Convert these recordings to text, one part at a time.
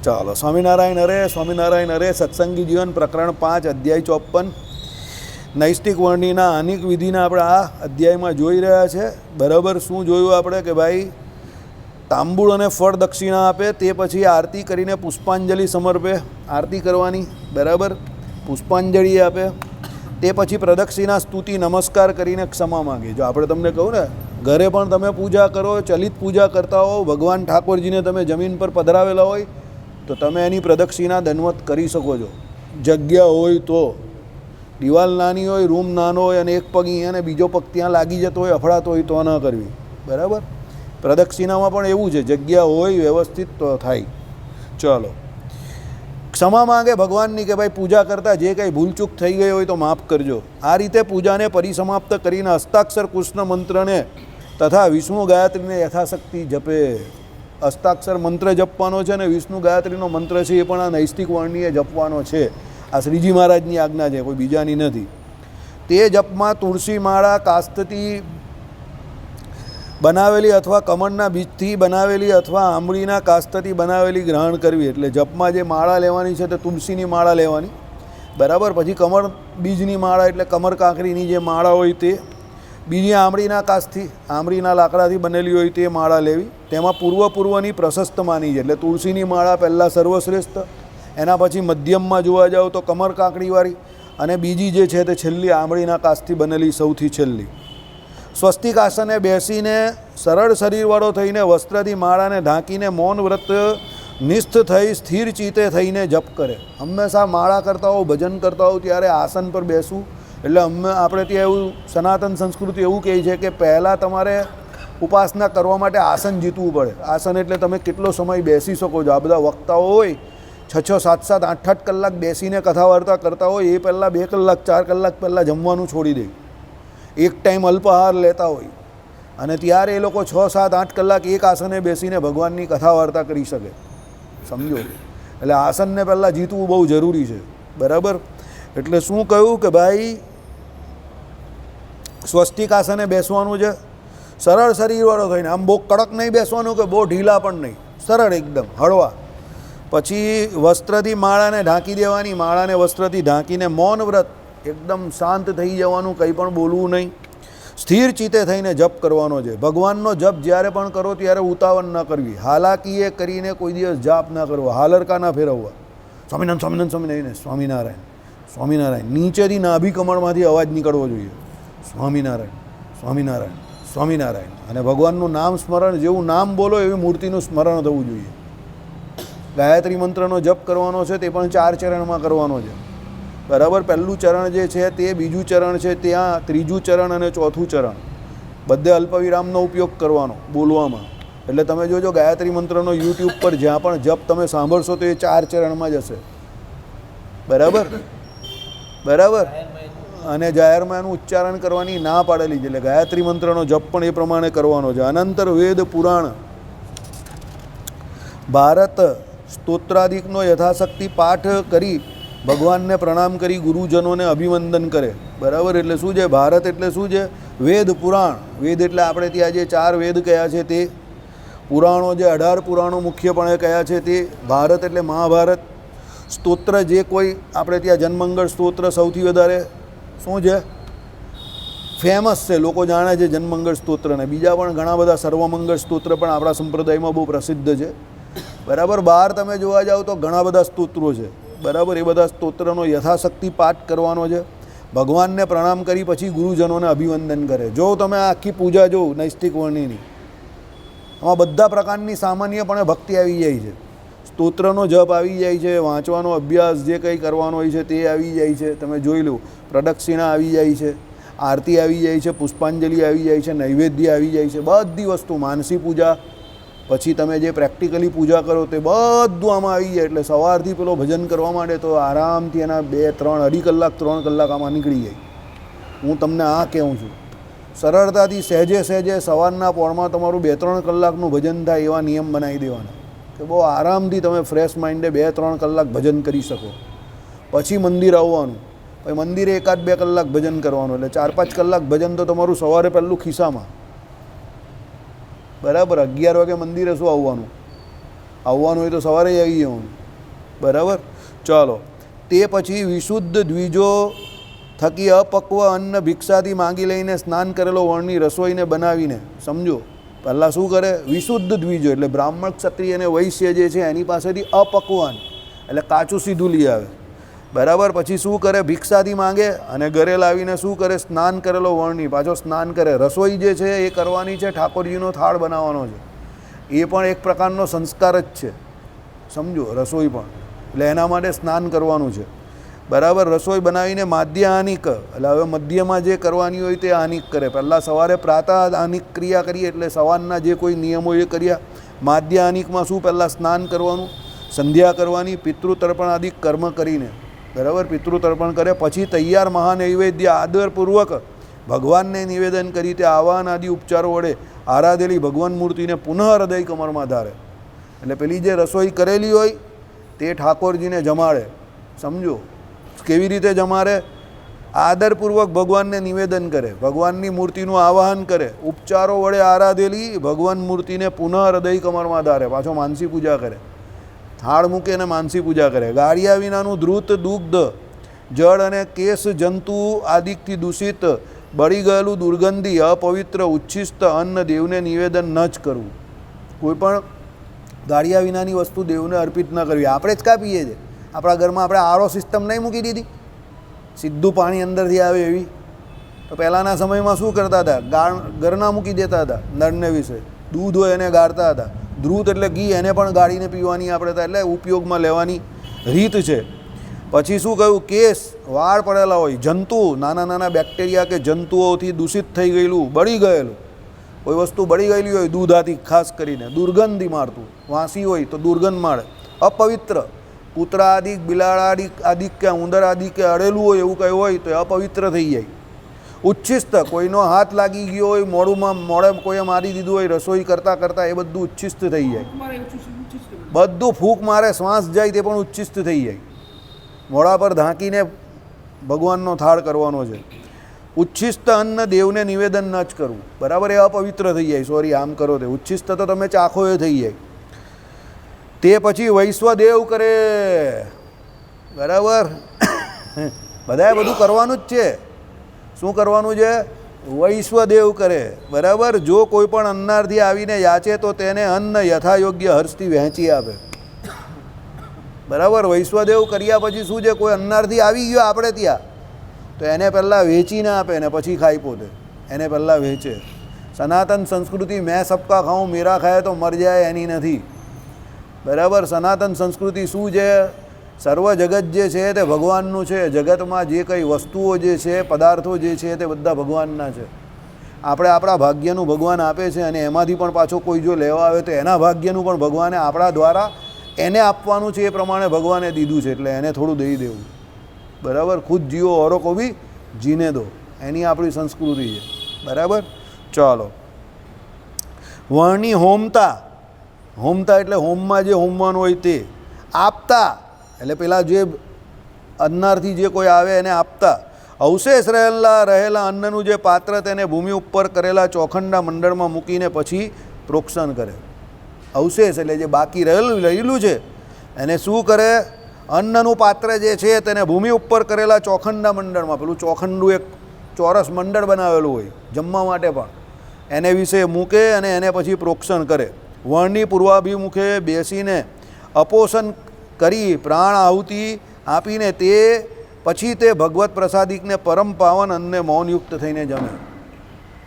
ચાલો સ્વામિનારાયણ હરે સત્સંગી જીવન પ્રકરણ 5 અધ્યાય 54 નૈષ્ટિક વર્ણિના અનેક વિધિના આપણે આ અધ્યાયમાં જોઈ રહ્યા છે. બરાબર. શું જોયું આપણે કે ભાઈ તાંબૂળ અને ફળ દક્ષિણા આપે, તે પછી આરતી કરીને પુષ્પાંજલિ સમર્પે, આરતી કરવાની. બરાબર. પુષ્પાંજલિ આપે, તે પછી પ્રદક્ષિણા સ્તુતિ નમસ્કાર કરીને ક્ષમા માગે. જો આપણે તમને કહું ને, ઘરે પણ તમે પૂજા કરો, ચલિત પૂજા કરતા હો, ભગવાન ઠાકોરજીને તમે જમીન પર પધરાવેલા હોય તો તમે એની પ્રદક્ષિણા દંડવત કરી શકો છો. જગ્યા હોય તો, દિવાલ નાની હોય, રૂમ નાનો હોય અને એક પગ અહીંયા અને બીજો પગ ત્યાં લાગી જતો હોય, અફડાતો હોય તો ન કરવી. બરાબર. પ્રદક્ષિણામાં પણ એવું છે, જગ્યા હોય વ્યવસ્થિત તો થાય. ચલો, ક્ષમા માંગે ભગવાનની કે ભાઈ પૂજા કરતાં જે કંઈ ભૂલચૂક થઈ ગઈ હોય તો માફ કરજો. આ રીતે પૂજાને પરિસમાપ્ત કરીને હસ્તાક્ષર કૃષ્ણ મંત્રને તથા વિષ્ણુ ગાયત્રીને યથાશક્તિ જપે. હસ્તાક્ષર મંત્ર જપવાનો છે અને વિષ્ણુ ગાયત્રીનો મંત્ર છે એ પણ આ નૈષ્ટિક વર્ણીએ જપવાનો છે. આ શ્રીજી મહારાજની આજ્ઞા છે, કોઈ બીજાની નથી. તે જપમાં તુલસી માળા કાસ્તથી બનાવેલી અથવા કમળના બીજથી બનાવેલી અથવા આંબળીના કાસ્તથી બનાવેલી ગ્રહણ કરવી. એટલે જપમાં જે માળા લેવાની છે તે તુલસીની માળા લેવાની. બરાબર. પછી કમળ બીજની માળા એટલે કમર કાંકરીની જે માળા હોય તે, બીજી આંબળીના કાસ્તથી, આંબળીના લાકડાથી બનેલી હોય તે માળા લેવી. તેમાં પૂર્વની પ્રશસ્ત માની છે. એટલે તુલસીની માળા પહેલાં સર્વશ્રેષ્ઠ, એના પછી મધ્યમમાં જોવા જાઓ તો કમર કાંકરીવાળી, અને બીજી જે છે તે છેલ્લી આંબળીના કાસ્તથી બનેલી સૌથી છેલ્લી. સ્વસ્તિક આસને બેસીને સરળ શરીરવાળો થઈને વસ્ત્રથી માળાને ઢાંકીને મૌન વ્રત નિષ્ઠ થઈ સ્થિર ચિત્તે થઈને જપ કરે. હંમેશા માળા કરતા હો, ભજન કરતા હો ત્યારે આસન પર બેસવું. એટલે આપણે ત્યાં એવું સનાતન સંસ્કૃતિ એવું કહે છે કે પહેલાં તમારે ઉપાસના કરવા માટે આસન જીતવું પડે. આસન એટલે તમે કેટલો સમય બેસી શકો છો. આ બધા વક્તાઓ હોય 6, 7, 8 કલાક બેસીને કથા વાર્તા કરતા હોય, એ પહેલાં 2 કલાક 4 કલાક પહેલાં જમવાનું છોડી દે, એક ટાઈમ અલ્પાહાર લેતા હોય, અને ત્યારે એ લોકો 6, 7, 8 કલાક એક આસને બેસીને ભગવાનની કથા વાર્તા કરી શકે. સમજો? એટલે આસનને પહેલાં જીતવું બહુ જરૂરી છે. બરાબર. એટલે શું કહ્યું કે ભાઈ સ્વસ્તિક આસને બેસવાનું છે, સરળ શરીરવાળો થઈને. આમ બહુ કડક નહીં બેસવાનું કે બહુ ઢીલા પણ નહીં, સરળ એકદમ હળવા. પછી વસ્ત્રથી માળાને ઢાંકી દેવાની, માળાને વસ્ત્રથી ઢાંકીને મૌન વ્રત, એકદમ શાંત થઈ જવાનું, કંઈ પણ બોલવું નહીં. સ્થિર ચિત્તે થઈને જપ કરવાનો છે. ભગવાનનો જપ જ્યારે પણ કરો ત્યારે ઉતાવળ ન કરવી, હાલાકીએ કરીને કોઈ દિવસ જાપ ના કરવો, હાલરકા ના ફેરવવા. સ્વામિનારાયણ સ્વામિનારાયણ સ્વામિનારાયણ સ્વામિનારાયણ, નીચેથી નાભી કમળમાંથી અવાજ નીકળવો જોઈએ. સ્વામિનારાયણ સ્વામિનારાયણ સ્વામિનારાયણ. અને ભગવાનનું નામ સ્મરણ, જેવું નામ બોલો એવી મૂર્તિનું સ્મરણ થવું જોઈએ. ગાયત્રી મંત્રનો જપ કરવાનો છે, તે પણ 4 ચરણમાં કરવાનો છે. બરાબર. પહેલું ચરણ જે છે તે, બીજું ચરણ છે ત્યાં, ત્રીજું ચરણ અને ચોથું ચરણ બધે અલ્પવિરામનો ઉપયોગ કરવાનો બોલવામાં. એટલે તમે જોજો ગાયત્રી મંત્રનો યુટ્યુબ પર જ્યાં પણ જપ તમે સાંભળશો તો એ 4 ચરણમાં જ હશે. બરાબર. બરાબર. અને જાહેરમાં એનું ઉચ્ચારણ કરવાની ના પાડેલી છે. એટલે ગાયત્રી મંત્રનો જપ પણ એ પ્રમાણે કરવાનો છે. અનંતર વેદ પુરાણ ભારત સ્તોત્રાદિકનો યથાશક્તિ પાઠ કરી ભગવાનને પ્રણામ કરી ગુરુજનોને અભિવંદન કરે. બરાબર. એટલે શું છે? ભારત એટલે શું છે? વેદ પુરાણ. વેદ એટલે આપણે ત્યાં જે 4 વેદ કયા છે તે, પુરાણો જે 18 પુરાણો મુખ્યપણે કયા છે તે, ભારત એટલે મહાભારત. સ્તોત્ર જે કોઈ આપણે ત્યાં જનમંગળ સ્તોત્ર સૌથી વધારે શું છે? ફેમસ છે, લોકો જાણે છે જનમંગળ સ્તોત્રને. બીજા પણ ઘણા બધા સર્વમંગળ સ્તોત્ર પણ આપણા સંપ્રદાયમાં બહુ પ્રસિદ્ધ છે. બરાબર. બહાર તમે જોવા જાઓ તો ઘણા બધા સ્તોત્રો છે. બરાબર. એ બધા સ્તોત્રનો યથાશક્તિ પાઠ કરવાનો છે. ભગવાનને પ્રણામ કરી પછી ગુરુજનોને અભિવંદન કરે. જો તમે આખી પૂજા જો નૈષ્ટિક વર્ણિની, આમાં બધા પ્રકારની સામાન્યપણે ભક્તિ આવી જાય છે. સ્તોત્રનો જપ આવી જાય છે, વાંચવાનો અભ્યાસ જે કંઈ કરવાનો હોય છે તે આવી જાય છે. તમે જોઈ લો, પ્રદક્ષિણા આવી જાય છે, આરતી આવી જાય છે, પુષ્પાંજલિ આવી જાય છે, નૈવેદ્ય આવી જાય છે, બધી વસ્તુ, માનસી પૂજા, પછી તમે જે પ્રેક્ટિકલી પૂજા કરો તે બધું આમાં આવી જાય. એટલે સવારથી પેલો ભજન કરવા માંડે તો આરામથી એના 2, 3, 2.5 કલાક 3 કલાક આમાં નીકળી જાય. હું તમને આ કહું છું, સરળતાથી સહેજે સવારના પોરમાં તમારું 2-3 કલાકનું ભજન થાય એવા નિયમ બનાવી દેવાના કે બહુ આરામથી તમે ફ્રેશ માઇન્ડે 2-3 કલાક ભજન કરી શકો. પછી મંદિર આવવાનું, પછી મંદિરે 1-2 કલાક ભજન કરવાનું. એટલે 4-5 કલાક ભજન તો તમારું સવારે પહેલું ખિસ્સામાં. બરાબર. 11 વાગે મંદિરે શું આવવાનું? આવવાનું હોય તો સવારે આવી જવાનું, બરાબર. ચાલો, તે પછી વિશુદ્ધ દ્વિજો થકી અપક્વ અન્ન ભિક્ષાથી માંગી લઈને સ્નાન કરેલો વણની રસોઈને બનાવીને, સમજો, પહેલાં શું કરે? વિશુદ્ધ દ્વિજો એટલે બ્રાહ્મણ, ક્ષત્રિય અને વૈશ્ય જે છે એની પાસેથી અપક્વાન એટલે કાચું સીધું લઈ આવે, બરાબર. પછી શું કરે? ભિક્ષાથી માંગે અને ઘરે લાવીને શું કરે? સ્નાન કરેલો વણની પાછો સ્નાન કરે. રસોઈ જે છે એ કરવાની છે, ઠાકોરજીનો થાળ બનાવવાનો છે, એ પણ એક પ્રકારનો સંસ્કાર જ છે, સમજો, રસોઈ પણ. એટલે એના માટે સ્નાન કરવાનું છે, બરાબર. રસોઈ બનાવીને માધ્ય આનિક એટલે હવે મધ્યમાં જે કરવાની હોય તે આનિક કરે. પહેલાં સવારે પ્રાતઃ આનિક ક્રિયા કરીએ એટલે સવારના જે કોઈ નિયમો એ કર્યા. માધ્ય આનિકમાં શું? પહેલાં સ્નાન કરવાનું, સંધ્યા કરવાની, પિતૃતર્પણ આદિ કર્મ કરીને, બરાબર. પિતૃતર્પણ કરે પછી તૈયાર મહાનૈવેદ્ય આદરપૂર્વક ભગવાનને નિવેદન કરી તે આવાહન આદિ ઉપચારો વડે આરાધેલી ભગવાન મૂર્તિને પુનઃ હૃદય કમરમાં ધારે. એટલે પેલી જે રસોઈ કરેલી હોય તે ઠાકોરજીને જમાડે, સમજો. કેવી રીતે જમાડે? આદરપૂર્વક ભગવાનને નિવેદન કરે, ભગવાનની મૂર્તિનું આવાહન કરે, ઉપચારો વડે આરાધેલી ભગવાન મૂર્તિને પુનઃ હૃદય કમરમાં ધારે, પાછો માનસી પૂજા કરે, થાળ મૂકે અને માનસી પૂજા કરે. ગાળિયા વિનાનું ધૃત, દુગ્ધ, જળ અને કેસ જંતુ આદિકથી દૂષિત, બળી ગયેલું, દુર્ગંધી, અપવિત્ર, ઉચ્છિષ્ટ અન્ન દેવને નિવેદન ન જ કરવું. કોઈ પણ ગાળિયા વિનાની વસ્તુ દેવને અર્પિત ન કરવી. આપણે જ કાં પીએ છીએ? આપણા ઘરમાં આપણે આરો સિસ્ટમ નહીં મૂકી દીધી, સીધું પાણી અંદરથી આવે એવી? તો પહેલાંના સમયમાં શું કરતા હતા? ગરના મૂકી દેતા હતા નળને વિશે, દૂધ હોય એને ગાળતા હતા. ધ્રુત એટલે ઘી, એને પણ ગાળીને પીવાની આપણે એટલે ઉપયોગમાં લેવાની રીત છે. પછી શું કહ્યું? કેસ, વાળ પડેલા હોય, જંતુ, નાના નાના બેક્ટેરિયા કે જંતુઓથી દૂષિત થઈ ગયેલું, બળી ગયેલું, કોઈ વસ્તુ બળી ગયેલી હોય દૂધાથી ખાસ કરીને, દુર્ગંધી મારતું, વાંસી હોય તો દુર્ગંધ મારે. અપવિત્ર, કૂતરા આદિક, બિલાડા આદિક કે ઉંદર આદિ કે અડેલું હોય એવું કંઈ હોય તો એ અપવિત્ર થઈ જાય. ઉચ્છિષ્ટ, કોઈનો હાથ લાગી ગયો હોય, મોડે કોઈએ મારી દીધું હોય રસોઈ કરતાં કરતાં, એ બધું ઉચ્છિષ્ટ થઈ જાય. બધું ફૂંક મારે, શ્વાસ જાય તે પણ ઉચ્છિષ્ટ થઈ જાય. મોઢા પર ઢાંકીને ભગવાનનો થાળ કરવાનો છે. ઉચ્છિષ્ટ અન્ન દેવને નિવેદન ન જ કરવું, બરાબર. એ અપવિત્ર થઈ જાય. સોરી, આમ કરો તે ઉચ્છિષ્ટ તો તમે ચાખો એ થઈ જાય. તે પછી વૈશ્વદેવ કરે, બરાબર. બધાએ બધું કરવાનું જ છે. શું કરવાનું છે? વૈશ્વદેવ કરે, બરાબર. જો કોઈ પણ અન્નાર્થી આવીને યાચે તો તેને અન્ન યથાયોગ્ય હર્ષથી વહેંચી આપે, બરાબર. વૈશ્વદેવ કર્યા પછી શું છે? કોઈ અન્નાર્થી આવી ગયો આપણે ત્યાં તો એને પહેલાં વેચીને આપે ને પછી ખાઈ પોતે, એને પહેલાં વેચે. સનાતન સંસ્કૃતિ મેં સબકા ખાઉં મેરા ખાય તો મર જાય એની નથી, બરાબર. સનાતન સંસ્કૃતિ શું છે? સર્વ જગત જે છે તે ભગવાનનું છે. જગતમાં જે કંઈ વસ્તુઓ જે છે, પદાર્થો જે છે તે બધા ભગવાનના છે. આપણે આપણા ભાગ્યનું ભગવાન આપે છે અને એમાંથી પણ પાછો કોઈ જો લેવા આવે તો એના ભાગ્યનું પણ ભગવાને આપણા દ્વારા એને આપવાનું છે, એ પ્રમાણે ભગવાને દીધું છે, એટલે એને થોડું દઈ દેવું, બરાબર. ખુદ જીવો ઓરો કો ભી જીને દો, એની આપણી સંસ્કૃતિ છે, બરાબર. ચાલો, વર્ણી હોમતા, હોમતા એટલે હોમમાં જે હોમવાનું હોય તે. આપતા એટલે પેલા જે અન્નાર્થી જે કોઈ આવે એને આપતા. અવશેષ રહેલા અન્નનું જે પાત્ર તેને ભૂમિ ઉપર કરેલા ચોખંડા મંડળમાં મૂકીને પછી પ્રોક્ષણ કરે. અવશેષ એટલે જે બાકી રહેલું છે એને શું કરે? અન્નનું પાત્ર જે છે તેને ભૂમિ ઉપર કરેલા ચોખંડા મંડળમાં, પેલું ચોખંડું એક ચોરસ મંડળ બનાવેલું હોય જમવા માટે પણ, એને વિશે મૂકે અને એને પછી પ્રોક્ષણ કરે. વર્ણની પૂર્વાભિમુખે બેસીને અપોષણ કરી પ્રાણ આહુતિ આપીને તે પછી તે ભગવત પ્રસાદિકને પરમ પાવન અન્ને મૌનયુક્ત થઈને જમે,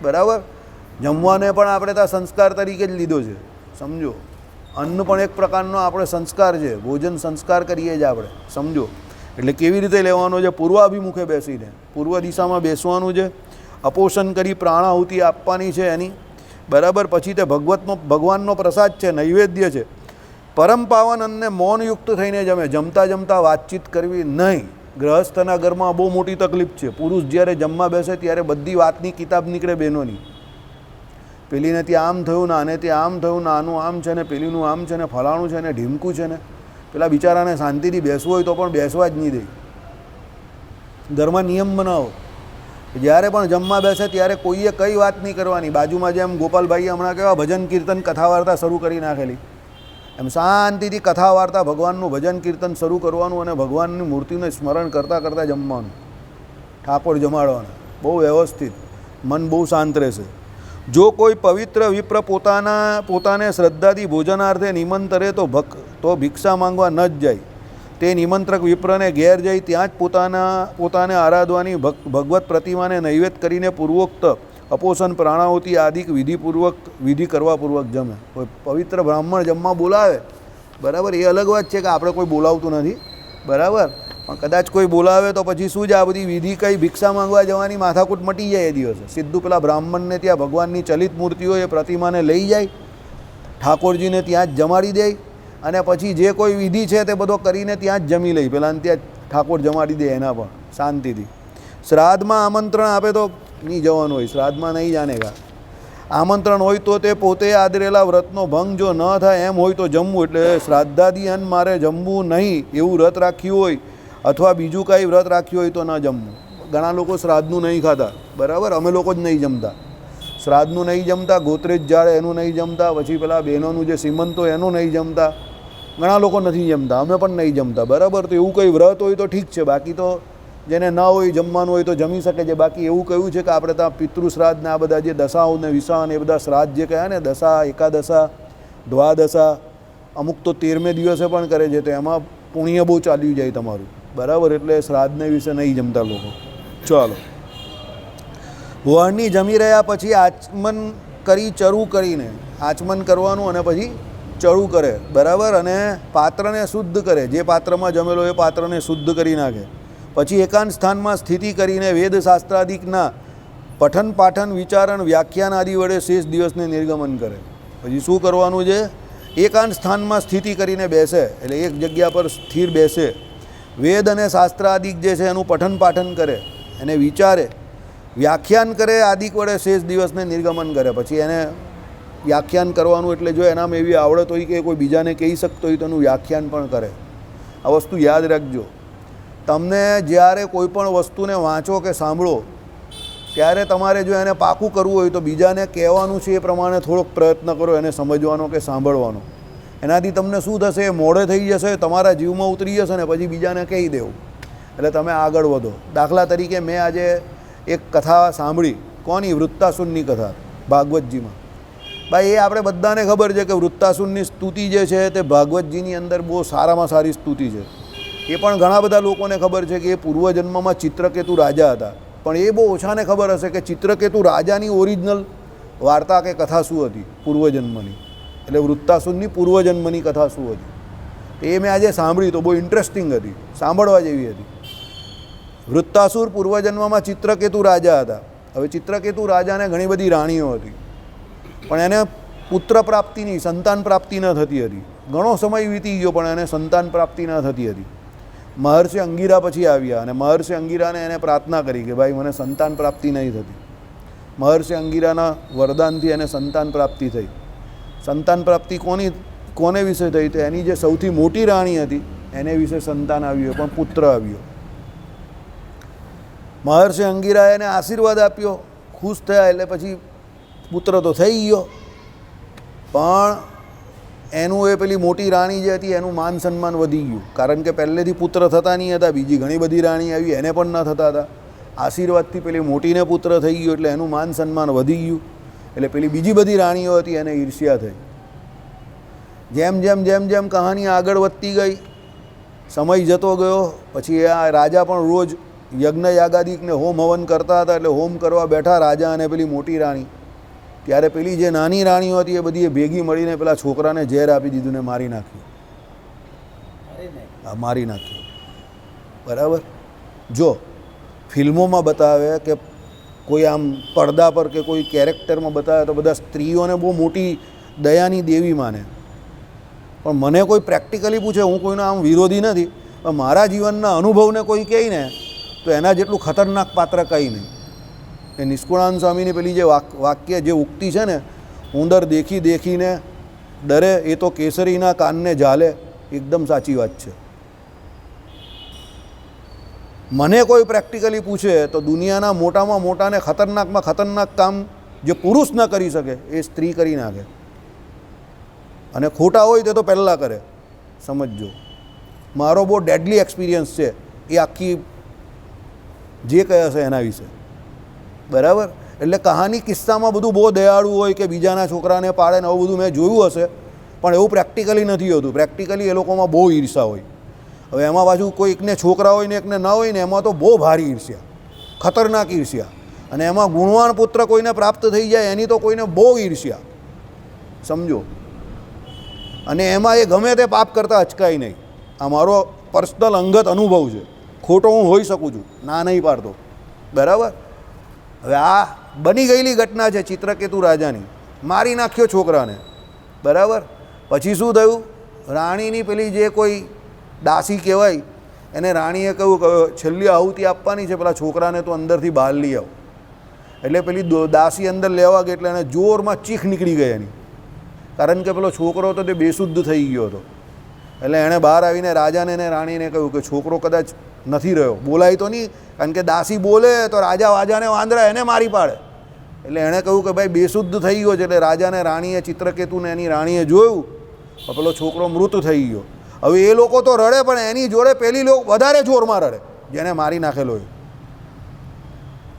બરાબર. જમવાને પણ આપણે ત્યાં સંસ્કાર તરીકે જ લીધો છે, સમજો. અન્ન પણ એક પ્રકારનો આપણે સંસ્કાર છે, ભોજન સંસ્કાર કરીએ જ આપણે, સમજો. એટલે કેવી રીતે લેવાનો છે? પૂર્વાભિમુખે બેસીને, પૂર્વ દિશામાં બેસવાનું છે. અપોષણ કરી પ્રાણાહુતિ આપવાની છે એની, બરાબર. પછી તે ભગવાનનો પ્રસાદ છે, નૈવેદ્ય છે. પરમ પાવન અન્ને મૌનયુક્ત થઈને જમે. જમતા જમતા વાતચીત કરવી નહીં. ગ્રહસ્થના ઘરમાં બહુ મોટી તકલીફ છે. પુરુષ જ્યારે જમવા બેસે ત્યારે બધી વાતની કિતાબ નીકળે બહેનોની. પેલીને ત્યાં આમ થયું ને આને ત્યાં આમ થયું ને આનું આમ છે ને પેલીનું આમ છે ને ફલાણું છે ને ઢીમકું છે ને. પેલા બિચારાને શાંતિથી બેસવું હોય તો પણ બેસવા જ નહીં દે. ઘરમાં નિયમ બનાવો, જ્યારે પણ જમવા બેસે ત્યારે કોઈએ કઈ વાત નહીં કરવાની. બાજુમાં જેમ ગોપાલભાઈએ હમણાં કેવા ભજન કીર્તન કથા વાર્તા શરૂ કરી નાખેલી, એમ શાંતિથી કથા વાર્તા ભગવાનનું ભજન કીર્તન શરૂ કરવાનું અને ભગવાનની મૂર્તિનું સ્મરણ કરતાં કરતાં જમવાનું, ઠાકોર જમાડવાના, બહુ વ્યવસ્થિત, મન બહુ શાંત રહેશે. જો કોઈ પવિત્ર વિપ્ર પોતાને શ્રદ્ધાથી ભોજનાર્થે નિમંત્રે તો ભિક્ષા માંગવા ન જ જાય. તે નિમંત્રક વિપ્રને ઘેર જઈ ત્યાં જ પોતાને આરાધવાની ભગવત પ્રતિમાને નૈવેદ્ય કરીને પૂર્વોક્ત અપોષણ પ્રાણાહુતિ આદિક વિધિ કરવા પૂર્વક જમે. કોઈ પવિત્ર બ્રાહ્મણ જમવા બોલાવે, બરાબર, એ અલગ વાત છે કે આપણે કોઈ બોલાવતું નથી, બરાબર, પણ કદાચ કોઈ બોલાવે તો પછી શું જ આ બધી વિધિ કંઈ ભિક્ષા માંગવા જવાની માથાકૂટ મટી જાય. એ દિવસે સીધું પેલા બ્રાહ્મણને ત્યાં ભગવાનની ચલિત મૂર્તિઓ એ પ્રતિમાને લઈ જાય, ઠાકોરજીને ત્યાં જ જમાડી દે અને પછી જે કોઈ વિધિ છે તે બધો કરીને ત્યાં જ જમી લઈ, પેલાને ત્યાં ઠાકોર જમાડી દે એના પણ શાંતિથી. શ્રાદ્ધમાં આમંત્રણ આપે તો નહીં જવાનું હોય, શ્રાદ્ધમાં નહીં જાને કા. આમંત્રણ હોય તો તે પોતે આદરેલા વ્રતનો ભંગ જો ન થાય એમ હોય તો જમવું. એટલે શ્રાદ્ધાદિ અન્ન મારે જમવું નહીં એવું વ્રત રાખ્યું હોય અથવા બીજું કાંઈ વ્રત રાખ્યું હોય તો ન જમવું. ઘણા લોકો શ્રાદ્ધનું નહીં ખાતા, બરાબર, અમે લોકો જ નહીં જમતા. શ્રાદ્ધનું નહીં જમતા, ગોત્રેજ જાળે એનું નહીં જમતા, પછી પેલા બહેનોનું જે સીમંત હોય એનું નહીં જમતા. ઘણા લોકો નથી જમતા, અમે પણ નહીં જમતા, બરાબર. તો એવું કંઈ વ્રત હોય તો ઠીક છે, બાકી તો જેને ન હોય જમવાનું હોય તો જમી શકે છે. બાકી એવું કહ્યું છે કે આપણે ત્યાં પિતૃ શ્રાદ્ધ ને આ બધા જે દશાઓ ને વિસાહ ને એ બધા શ્રાદ્ધ જે કહ્યા ને, દશા, એકાદશા, દ્વાદશા, અમુક તો 13મે દિવસે પણ કરે છે, તો એમાં પુણ્ય બહુ ચાલ્યું જાય તમારું, બરાબર. એટલે શ્રાદ્ધને વિશે નહીં જમતા લોકો. ચાલો, વળની જમી રહ્યા પછી આચમન કરી ચરું કરીને, આચમન કરવાનું અને પછી ચરું કરે, બરાબર, અને પાત્રને શુદ્ધ કરે. જે પાત્રમાં જમેલો એ પાત્રને શુદ્ધ કરી નાખે. પછી એકાંત સ્થાનમાં સ્થિતિ કરીને વેદશાસ્ત્રાદિકના પઠન પાઠન વિચારણ વ્યાખ્યાન આદિ વડે શેષ દિવસને નિર્ગમન કરે. પછી શું કરવાનું છે? એકાંત સ્થાનમાં સ્થિતિ કરીને બેસે, એટલે એક જગ્યા પર સ્થિર બેસે, વેદ અને શાસ્ત્રાદિક જે છે એનું પઠન પાઠન કરે, એને વિચારે, વ્યાખ્યાન કરે, આદિક વડે શેષ દિવસને નિર્ગમન કરે. પછી એને વ્યાખ્યાન કરવાનું, એટલે જો એનામાં એવી આવડત હોય કે કોઈ બીજાને કહી શકતો હોય તો એનું વ્યાખ્યાન પણ કરે. આ વસ્તુ યાદ રાખજો. તમને જ્યારે કોઈ પણ વસ્તુને વાંચો કે સાંભળો ત્યારે તમારે જો એને પાકું કરવું હોય તો બીજાને કહેવાનું છે એ પ્રમાણે થોડોક પ્રયત્ન કરો, એને સમજવાનો કે સાંભળવાનો. એનાથી તમને શું થશે? એ મોડે થઈ જશે, તમારા જીવમાં ઉતરી જશે ને પછી બીજાને કહી દેવું, એટલે તમે આગળ વધો. દાખલા તરીકે મેં આજે એક કથા સાંભળી. કોની? વૃત્તાસુરની કથા, ભાગવતજીમાં. ભાઈ, એ આપણે બધાને ખબર છે કે વૃત્તાસુરની સ્તુતિ જે છે તે ભાગવતજીની અંદર બહુ સારામાં સારી સ્તુતિ છે. એ પણ ઘણા બધા લોકોને ખબર છે કે એ પૂર્વજન્મમાં ચિત્રકેતુ રાજા હતા, પણ એ બહુ ઓછાને ખબર હશે કે ચિત્રકેતુ રાજાની ઓરિજિનલ વાર્તા કે કથા શું હતી પૂર્વજન્મની. એટલે વૃત્તાસુરની પૂર્વજન્મની કથા શું હતી એ મેં આજે સાંભળી, તો બહુ ઇન્ટરેસ્ટિંગ હતી, સાંભળવા જેવી હતી. વૃત્તાસુર પૂર્વજન્મમાં ચિત્રકેતુ રાજા હતા. હવે ચિત્રકેતુ રાજાને ઘણી બધી રાણીઓ હતી, પણ એને પુત્ર પ્રાપ્તિ નહીં, સંતાન પ્રાપ્તિ ન થતી હતી. ઘણો સમય વીતી ગયો પણ એને સંતાન પ્રાપ્તિ ન થતી હતી. મહર્ષિ અંગીરા પછી આવ્યા અને મહર્ષિ અંગીરાને એને પ્રાર્થના કરી કે ભાઈ મને સંતાન પ્રાપ્તિ નહીં થતી. મહર્ષિ અંગીરાના વરદાનથી એને સંતાન પ્રાપ્તિ થઈ. સંતાન પ્રાપ્તિ કોને વિશે થઈ? તો એની જે સૌથી મોટી રાણી હતી એને વિશે સંતાન આવ્યું, પણ પુત્ર આવ્યો. મહર્ષિ અંગીરાએ એને આશીર્વાદ આપ્યો, ખુશ થયા, એટલે પછી પુત્ર તો થઈ ગયો, પણ એનું એ પેલી મોટી રાણી જે હતી એનું માન સન્માન વધી ગયું, કારણ કે પહેલેથી પુત્ર થતા નહીં હતા. બીજી ઘણી બધી રાણી આવી, એને પણ ન થતા હતા. આશીર્વાદથી પેલી મોટીને પુત્ર થઈ ગયો, એટલે એનું માન સન્માન વધી ગયું. એટલે પેલી બીજી બધી રાણીઓ હતી એને ઈર્ષ્યા થઈ. જેમ જેમ જેમ જેમ કહાની આગળ વધતી ગઈ, સમય જતો ગયો, પછી આ રાજા પણ રોજ યજ્ઞ યાગાદિકને હોમ હવન કરતા હતા. એટલે હોમ કરવા બેઠા રાજા અને પેલી મોટી રાણી, ત્યારે પેલી જે નાની રાણીઓ હતી એ બધી ભેગી મળીને પેલા છોકરાને ઝેર આપી દીધું ને મારી નાખ્યું. હા, મારી નાખ્યું, બરાબર. જો ફિલ્મોમાં બતાવે કે કોઈ આમ પડદા પર કે કોઈ કેરેક્ટરમાં બતાવે તો બધા સ્ત્રીઓને બહુ મોટી દયાની દેવી માને, પણ મને કોઈ પ્રેક્ટિકલી પૂછે, હું કોઈનો આમ વિરોધી નથી, પણ મારા જીવનના અનુભવને કોઈ કહે ને તો એના જેટલું ખતરનાક પાત્ર કંઈ નહીં. એ નિષ્કુળાનંદ સ્વામીની પેલી જે વાક્ય જે ઉક્તિ છે ને, ઉંદર દેખી દેખીને ડરે એ તો કેસરીના કાનને ઝાલે, એકદમ સાચી વાત છે. મને કોઈ પ્રેક્ટિકલી પૂછે તો દુનિયાના મોટામાં મોટાને ખતરનાકમાં ખતરનાક કામ જે પુરુષ ન કરી શકે એ સ્ત્રી કરી નાખે. અને ખોટા હોય તે તો પહેલાં કરે. સમજજો, મારો બહુ ડેડલી એક્સપિરિયન્સ છે એ આખી જે કહે છે એના વિશે. બરાબર? એટલે કહાની કિસ્સામાં બધું બહુ દયાળું હોય કે બીજાના છોકરાને પાડે ને આવું બધું મેં જોયું હશે, પણ એવું પ્રેક્ટિકલી નથી હોતું. પ્રેક્ટિકલી એ લોકોમાં બહુ ઈર્ષા હોય. હવે એમાં પાછું કોઈ એકને છોકરા હોય ને એકને ના હોય ને એમાં તો બહુ ભારી ઈર્ષ્યા, ખતરનાક ઈર્ષ્યા. અને એમાં ગુણવાન પુત્ર કોઈને પ્રાપ્ત થઈ જાય એની તો કોઈને બહુ ઈર્ષ્યા. સમજો, અને એમાં એ ગમે તે પાપ કરતાં અચકાય નહીં. આ મારો પર્સનલ અંગત અનુભવ છે, ખોટો હું હોઈ શકું છું, ના નહીં પાડતો. બરાબર? હવે આ બની ગયેલી ઘટના છે ચિત્રકેતુ રાજાની. મારી નાખ્યો છોકરાને. બરાબર? પછી શું થયું? રાણીની પેલી જે કોઈ દાસી કહેવાય એને રાણીએ કહ્યું કે છેલ્લી આહુતિ આપવાની છે, પેલા છોકરાને તો અંદરથી બહાર લઈ આવો. એટલે પેલી દાસી અંદર લેવા ગઈ એટલે એને જોરમાં ચીખ નીકળી ગઈ એની, કારણ કે પેલો છોકરો તો તે બેશુદ્ધ થઈ ગયો હતો. એટલે એણે બહાર આવીને રાજાને અને રાણીને કહ્યું કે છોકરો કદાચ નથી રહ્યો. બોલાય તો નહીં, કારણ કે દાસી બોલે તો રાજા વાજાને વાંદરા એને મારી પાડે. એટલે એણે કહ્યું કે ભાઈ બેશુદ્ધ થઈ ગયો છે. એટલે રાજાને રાણીએ ચિત્રકેતુને એની રાણીએ જોયું તો પેલો છોકરો મૃત થઈ ગયો. હવે એ લોકો તો રડે, પણ એની જોડે પેલી લોકો વધારે જોરમાં રડે જેને મારી નાખેલો હોય.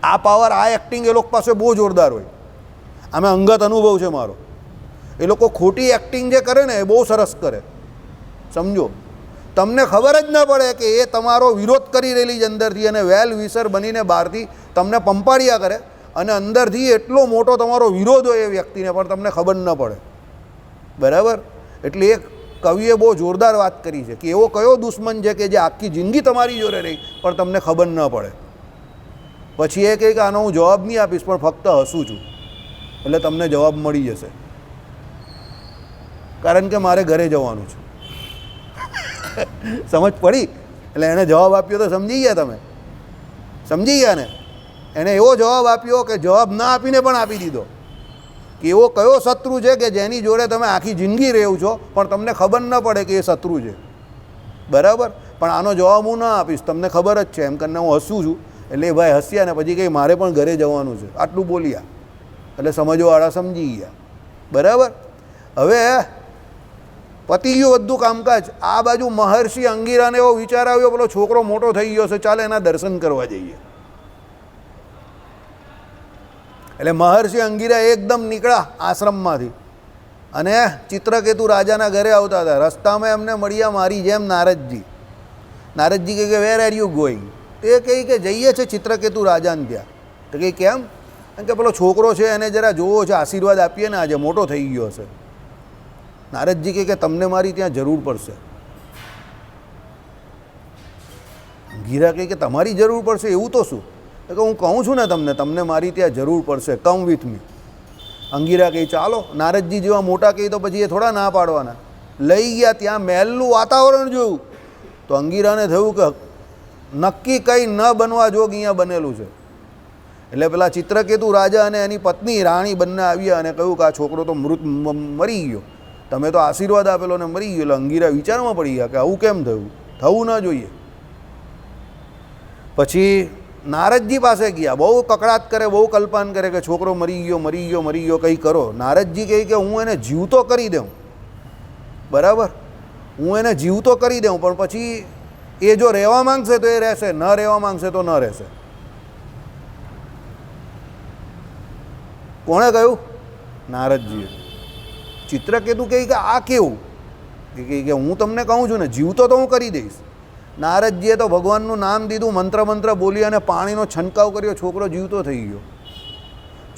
આ પાવર, આ એક્ટિંગ એ લોકો પાસે બહુ જોરદાર હોય. આમે અંગત અનુભવ છે મારો. એ લોકો ખોટી એક્ટિંગ જે કરે ને એ બહુ સરસ કરે. સમજો, તમને ખબર જ ન પડે કે એ તમારો વિરોધ કરી રહેલી જ અંદરથી, અને વેલ વિસર બનીને બહારથી તમને પંપાડ્યા કરે, અને અંદરથી એટલો મોટો તમારો વિરોધ હોય એ વ્યક્તિને પણ તમને ખબર ન પડે. બરાબર? એટલે એક કવિએ બહુ જોરદાર વાત કરી છે કે એવો કયો દુશ્મન છે કે જે આખી જિંદગી તમારી જોડે રહી પણ તમને ખબર ન પડે. પછી એ કહે કે આનો હું જવાબ નહીં આપીશ, પણ ફક્ત હસું છું, એટલે તમને જવાબ મળી જશે, કારણ કે મારે ઘરે જવાનું છે. સમજ પડી? એટલે એણે જવાબ આપ્યો તો સમજી ગયા તમે? સમજી ગયા ને? એણે એવો જવાબ આપ્યો કે જવાબ ના આપીને પણ આપી દીધો કે એવો કયો શત્રુ છે કે જેની જોડે તમે આખી જિંદગી રહ્યો છો પણ તમને ખબર ન પડે કે એ શત્રુ છે. બરાબર? પણ આનો જવાબ હું ના આપીશ, તમને ખબર જ છે, એમ કરીને હું હસું છું. એટલે એ ભાઈ હસ્યા ને પછી કંઈ મારે પણ ઘરે જવાનું છે, આટલું બોલ્યા. એટલે સમજવાવાળા સમજી ગયા. બરાબર? હવે પતી ગયું બધું કામકાજ. આ બાજુ મહર્ષિ અંગિરાને એવો વિચાર આવ્યો, પેલો છોકરો મોટો થઈ ગયો છે, ચાલે એના દર્શન કરવા જઈએ. એટલે મહર્ષિ અંગિરા એકદમ નીકળ્યા આશ્રમમાંથી અને ચિત્રકેતુ રાજાના ઘરે આવતા હતા. રસ્તામાં એમને મળ્યા મારી જેમ નારદજી. નારદજી કહે કે વેર આર યુ ગોઈંગ? તે કહે કે જઈએ છે ચિત્રકેતુ રાજાને ત્યાં. તો કહે કેમ? કારણ કે પેલો છોકરો છે એને જરા જોવો છે, આશીર્વાદ આપીએ ને, આજે મોટો થઈ ગયો હશે. નારદજી કહે કે તમને મારી ત્યાં જરૂર પડશે. અંગિરા કહે કે તમારી જરૂર પડશે એવું તો શું? કે હું કહું છું ને તમને મારી ત્યાં જરૂર પડશે, કમ વિથ મી. અંગિરા કહે ચાલો. નારદજી જેવા મોટા કહે તો પછી એ થોડા ના પાડવાના. લઈ ગયા, ત્યાં મહેલનું વાતાવરણ જોયું તો અંગિરાને થયું કે નક્કી કંઈ ન બનવા જોગ અહીંયા બનેલું છે. એટલે પેલા ચિત્રકેતુ રાજા અને એની પત્ની રાણી બંને આવ્યા અને કહ્યું કે આ છોકરો તો મરી ગયો, તમે તો આશીર્વાદ આપેલો ને મરી ગયો. એટલે અંગિરા વિચારમાં પડી ગયા કે આવું કેમ થયું, થવું ન જોઈએ. પછી નારદજી પાસે ગયા, બહુ કકડાટ કરે, બહુ કલ્પાન કરે કે છોકરો મરી ગયો, કંઈ કરો. નારદજી કહે કે હું એને જીવતો કરી દઉં. બરાબર? હું એને જીવતો કરી દઉં, પણ પછી એ જો રહેવા માંગશે તો એ રહેશે, ન રહેવા માંગશે તો ન રહેશે. કોણે કહ્યું? નારદજીએ. ચિત્રકેતુ કહે કે આ કેવું? કે હું તમને કહું છું ને, જીવતો તો હું કરી દઈશ. નારદજીએ તો ભગવાનનું નામ દીધું, મંત્ર બોલી અને પાણીનો છંટકાવ કર્યો, છોકરો જીવતો થઈ ગયો.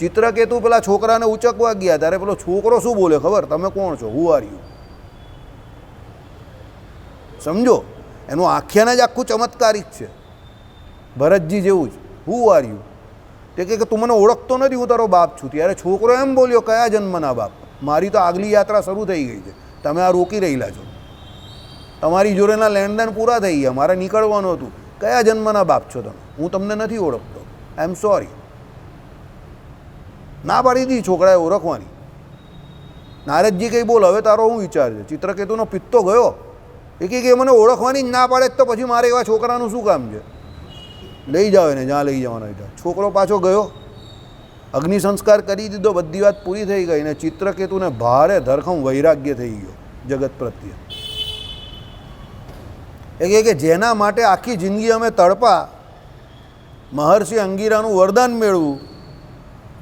ચિત્રકેતુ પેલા છોકરાને ઉચકવા ગયા ત્યારે પેલો છોકરો શું બોલે ખબર? તમે કોણ છો? Who are you? સમજો, એનું આખ્યાન જ આખું ચમત્કારિક છે, ભરતજી જેવું જ. Who are you? તે કે તું મને ઓળખતો નથી, હું તારો બાપ છું. ત્યારે છોકરો એમ બોલ્યો, કયા જન્મના બાપ? મારી તો આગલી યાત્રા શરૂ થઈ ગઈ છે, તમે આ રોકી રહેલા છો. તમારી જોડેના લેણદેણ પૂરા થઈ ગયા, મારે નીકળવાનું હતું. કયા જન્મના બાપ છો તમે? હું તમને નથી ઓળખતો, આઈ એમ સોરી. ના પાડી દીધી છોકરાએ ઓળખવાની. નારદજી કંઈ બોલ, હવે તારો શું વિચાર છે? ચિત્રકેતુનો પિત્તો ગયો. એ કે મને ઓળખવાની જ ના પાડે તો પછી મારે એવા છોકરાનું શું કામ છે? લઈ જાઓ એને જ્યાં લઈ જવાનો હોય. છોકરો પાછો ગયો અગ્નિ સંસ્કાર કરી દીધો, બધી વાત પૂરી થઈ ગઈ ને ચિત્રકેતુને ભારે ધરખમ વૈરાગ્ય થઈ ગયો જગત પ્રત્યે. એ કે જેના માટે આખી જિંદગી અમે તડપા, મહર્ષિ અંગીરાનું વરદાન મેળવું,